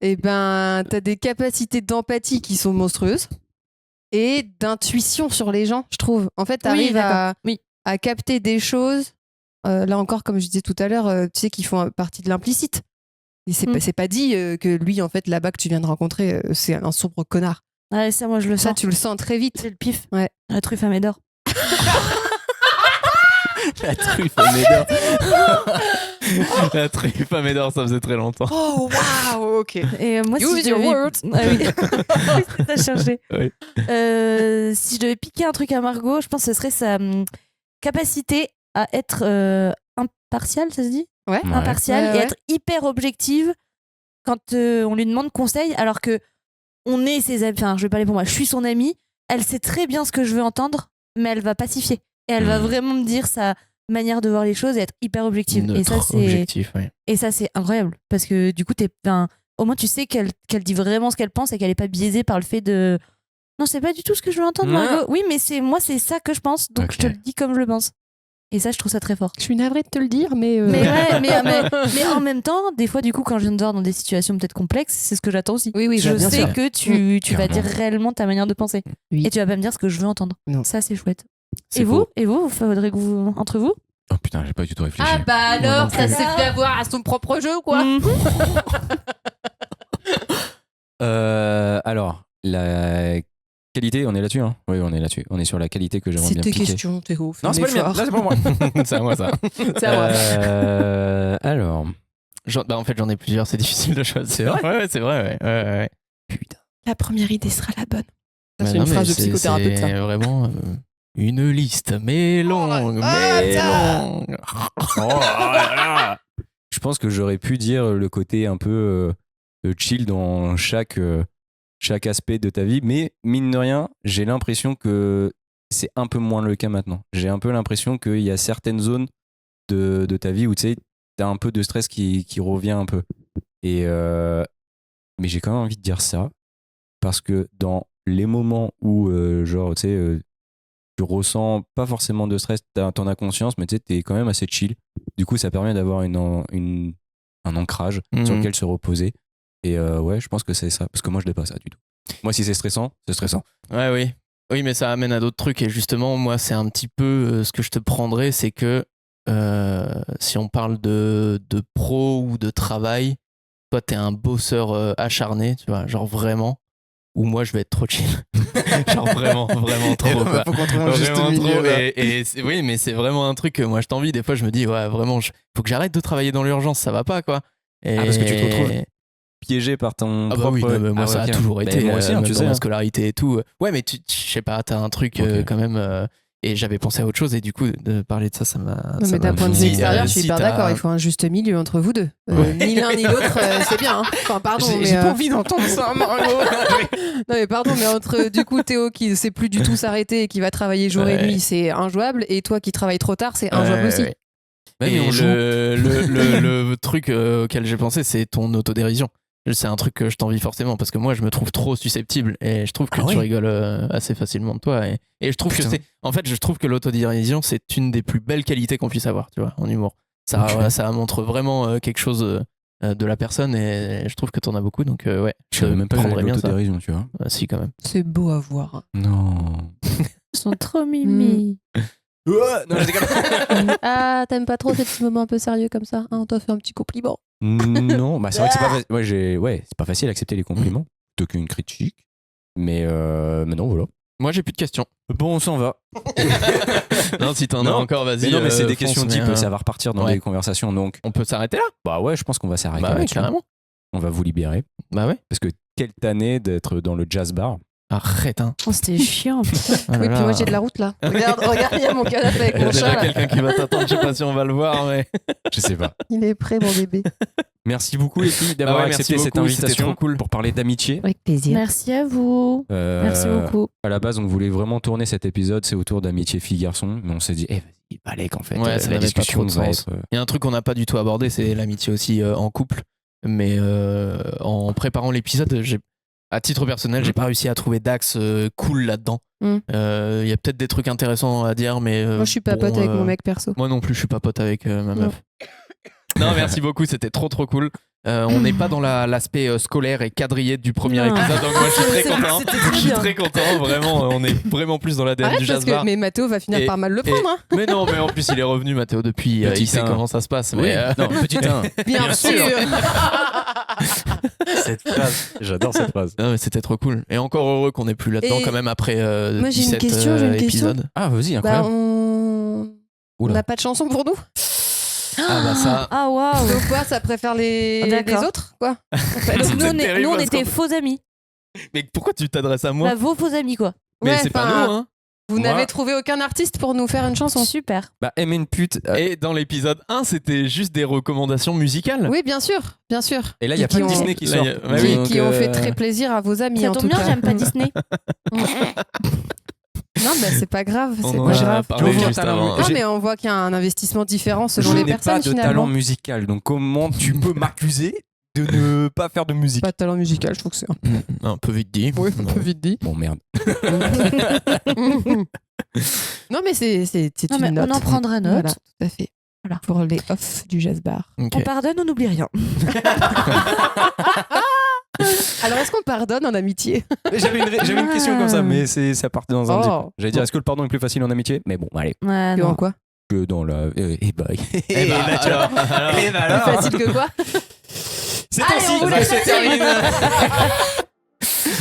Eh ben, t'as des capacités d'empathie qui sont monstrueuses et d'intuition sur les gens, je trouve. En fait, t'arrives d'accord. Oui. à capter des choses. Là encore, comme je disais tout à l'heure, tu sais, qui font partie de l'implicite. Et c'est pas dit que lui, en fait, là-bas que tu viens de rencontrer, c'est un sombre connard. Ouais, ça, moi, je le Ça, sens. tu le sens très vite. C'est le pif. Ouais. La truffe à Médor. La truffe à Médor. La truffe à Médor, ça faisait très longtemps. Oh, waouh, ok. Et moi, Use si je your devais... words. Ah oui. C'est ça, chercher. Oui. Si je devais piquer un truc à Margot, je pense que ce serait sa capacité à être impartiale, ça se dit? Ouais. Ouais. Impartiale Ouais, et ouais. être hyper objective quand on lui demande conseil, alors que on est ses amis. Enfin, je vais parler pour moi. Je suis son amie. Elle sait très bien ce que je veux entendre, mais elle va pacifier. Et elle va vraiment me dire sa manière de voir les choses et être hyper objective. Et ça, Neutre, c'est objectif, ouais. et ça, c'est incroyable. Parce que du coup, au moins, tu sais qu'elle dit vraiment ce qu'elle pense et qu'elle n'est pas biaisée par le fait de. Non, c'est pas du tout ce que je veux entendre, Margot. Oui, mais moi, c'est ça que je pense. Donc, Ok. je te le dis comme je le pense. Et ça, je trouve ça très fort. Je suis navrée de te le dire, mais. Mais ouais, mais en même temps, des fois, du coup, quand je viens de voir dans des situations peut-être complexes, c'est ce que j'attends aussi. Oui, je bien sais sûr. que tu vas Clairement. dire réellement ta manière de penser. Oui. Et tu vas pas me dire ce que je veux entendre. Non. Ça, c'est chouette. C'est Et vous beau. Et vous, faudrait que vous, entre vous Oh putain, j'ai pas du tout réfléchi. Ah bah Moi non alors, ça plus. s'est fait avoir à son propre jeu, quoi. Mhm. Alors, la qualité, on est là-dessus, hein? Oui, on est là-dessus. On est sur la qualité que j'aimerais C'est bien tes piquer. questions, t'es ouf. Non, c'est pas le mien. Là, c'est pas moi. C'est à moi, ça. C'est à moi. Alors, En fait, j'en ai plusieurs, c'est difficile de choisir. C'est vrai Ouais, c'est vrai, ouais. putain. La première idée sera la bonne. Mais C'est non, une mais phrase de psychothérapeute, ça. C'est vraiment. Une liste mais longue, mais longue. Oh là là. Je pense que j'aurais pu dire le côté un peu chill dans chaque aspect de ta vie, mais mine de rien, j'ai l'impression que c'est un peu moins le cas maintenant. J'ai un peu l'impression qu'il y a certaines zones de ta vie où tu sais, t'as un peu de stress qui revient un peu. Et mais j'ai quand même envie de dire ça parce que dans les moments où genre tu sais tu ressens pas forcément de stress, t'en as conscience, mais tu sais t'es quand même assez chill. Du coup ça permet d'avoir un ancrage sur lequel se reposer. Et ouais, je pense que c'est ça, parce que moi je l'ai pas ça du tout. Moi si c'est stressant, c'est stressant. Ouais, oui. Oui, mais ça amène à d'autres trucs. Et justement, moi, c'est un petit peu ce que je te prendrais, c'est que si on parle de pro ou de travail, toi, t'es un bosseur acharné, tu vois, genre vraiment. Ou moi, je vais être trop chill. Genre vraiment trop. Quoi. Faut qu'on trouve un juste milieu. Et oui, mais c'est vraiment un truc que moi, je t'envie. Des fois, je me dis, ouais, vraiment, faut que j'arrête de travailler dans l'urgence, ça va pas, quoi. Et... parce que tu te retrouves piégé par ton propre... oui, moi ça a toujours été moi aussi, tu sais, la scolarité et tout. Ouais, mais je sais pas, t'as un truc quand même et j'avais pensé à autre chose et du coup de parler de ça m'a non, mais d'un point de vue extérieur, je suis hyper d'accord, il faut un juste milieu entre vous deux. Ni l'un ni l'autre, c'est bien. Hein. Enfin, pardon, j'ai pas envie d'entendre ça, Margot. Non mais pardon, mais entre du coup Théo qui sait plus du tout s'arrêter et qui va travailler jour et nuit, c'est injouable, et toi qui travailles trop tard, c'est injouable aussi. Ouais. Et le truc auquel j'ai pensé, c'est ton autodérision. C'est un truc que je t'envie forcément parce que moi je me trouve trop susceptible et je trouve que tu rigoles assez facilement de toi et je trouve que je trouve que l'autodérision c'est une des plus belles qualités qu'on puisse avoir, tu vois, en humour. Ça montre vraiment quelque chose de la personne et je trouve que t'en as beaucoup, donc ouais. Je savais même pas que j'avais l'autodérision, tu vois. Si, quand même. C'est beau à voir. Non. Ils sont trop mimi. Non, Ah, t'aimes pas trop ces petits moments un peu sérieux comme ça, hein, on t'a fait un petit compliment. Non, bah c'est vrai que c'est pas facile. C'est pas facile d'accepter les compliments, plutôt qu'une critique. Mais non, voilà. Moi, j'ai plus de questions. Bon, on s'en va. Non, si t'en as encore, vas-y. Non, mais c'est des questions fonce, type, ça va repartir dans des conversations, donc. On peut s'arrêter là ? Bah ouais, je pense qu'on va s'arrêter Bah ouais, là-dessus. carrément. On va vous libérer. Bah ouais. Parce que quelle tannée d'être dans le jazz bar. Arrête, hein. Oh, c'était chiant. Oui, puis moi j'ai de la route là. Regarde, il y a mon canapé avec mon chat. Il y a quelqu'un qui va t'attendre, je sais pas si on va le voir, mais. Je sais pas. Il est prêt, mon bébé. Merci beaucoup, les filles, d'avoir accepté cette invitation pour parler d'amitié. Avec plaisir. Merci à vous. Merci beaucoup. À la base, on voulait vraiment tourner cet épisode, c'est autour d'amitié fille-garçon, mais on s'est dit, vas-y, balèque en fait. Ouais, ça la discussion pas trop de va sens. être. Il y a un truc qu'on n'a pas du tout abordé, c'est l'amitié aussi en couple. Mais en préparant l'épisode, à titre personnel, j'ai pas réussi à trouver d'axe cool là-dedans. Il y a peut-être des trucs intéressants à dire, mais. Moi, je suis pas pote avec mon mec perso. Moi non plus, je suis pas pote avec ma meuf. Non, merci beaucoup, c'était trop cool. On n'est pas dans l'aspect scolaire et quadrillé du premier épisode, donc moi je suis très content. Je suis très content, vraiment, on est vraiment plus dans l'ADN du jazz bar. Mais Mathéo va finir par mal le prendre. Hein. Mais non, mais en plus il est revenu, Mathéo, depuis, il sait comment ça se passe. Mais non, petit 1. Bien sûr. Cette phrase, j'adore cette phrase. Non, mais c'était trop cool. Et encore heureux qu'on n'est plus là-dedans quand même après 17 épisodes. Ah, vas-y, incroyable. On n'a pas de chanson pour nous. Ah bah ça. Ah waouh. Donc quoi, ça préfère les autres, quoi. Nous on était faux amis. Mais pourquoi tu t'adresses à moi? Bah, vos faux amis, quoi. Mais c'est pas nous, hein. Vous n'avez trouvé aucun artiste pour nous faire une chanson? Super. Bah, aimer une pute. Et dans l'épisode 1, c'était juste des recommandations musicales. Oui, bien sûr, bien sûr. Et là, il y a pas de Disney qui sort. Qui ont fait très plaisir à vos amis, ça en tombe tout bien, cas. j'aime pas Disney. Non, mais c'est pas grave. On C'est en pas a grave. parlé juste avant. Non, mais on voit qu'il y a un investissement différent selon les personnes. Je n'ai pas de talent musical, donc comment tu peux m'accuser de ne pas faire de musique? Pas de talent musical, je trouve que c'est un peu vite dit. Oui, un peu vite dit. Bon, merde. Non, mais c'est une note. On en prendra note. Voilà, tout à fait. Voilà. Pour les off du jazz bar. Okay. On pardonne, on n'oublie rien. Alors, est-ce qu'on pardonne en amitié? J'avais une question comme ça, mais ça partait dans un type. J'allais dire, bon. est-ce que le pardon est plus facile en amitié? Mais bon, allez. Ouais, Que non. en quoi? Que dans la. Plus facile que quoi? C'est Allez, ainsi, on vous laisse se termine.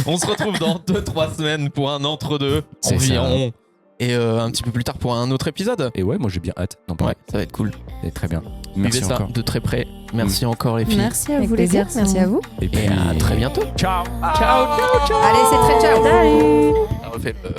On se retrouve dans 2-3 semaines pour un entre-deux C'est environ. Et un petit peu plus tard pour un autre épisode. Et ouais, moi j'ai bien hâte d'en parler. Ouais, ça va être cool. C'est très bien. Suivez Merci ça encore. de très près. Merci encore les filles. Merci à Avec vous, les plaisir. garçons. Merci à vous. Et puis à très bientôt. Ciao. Allez, c'est très ciao. On refait le-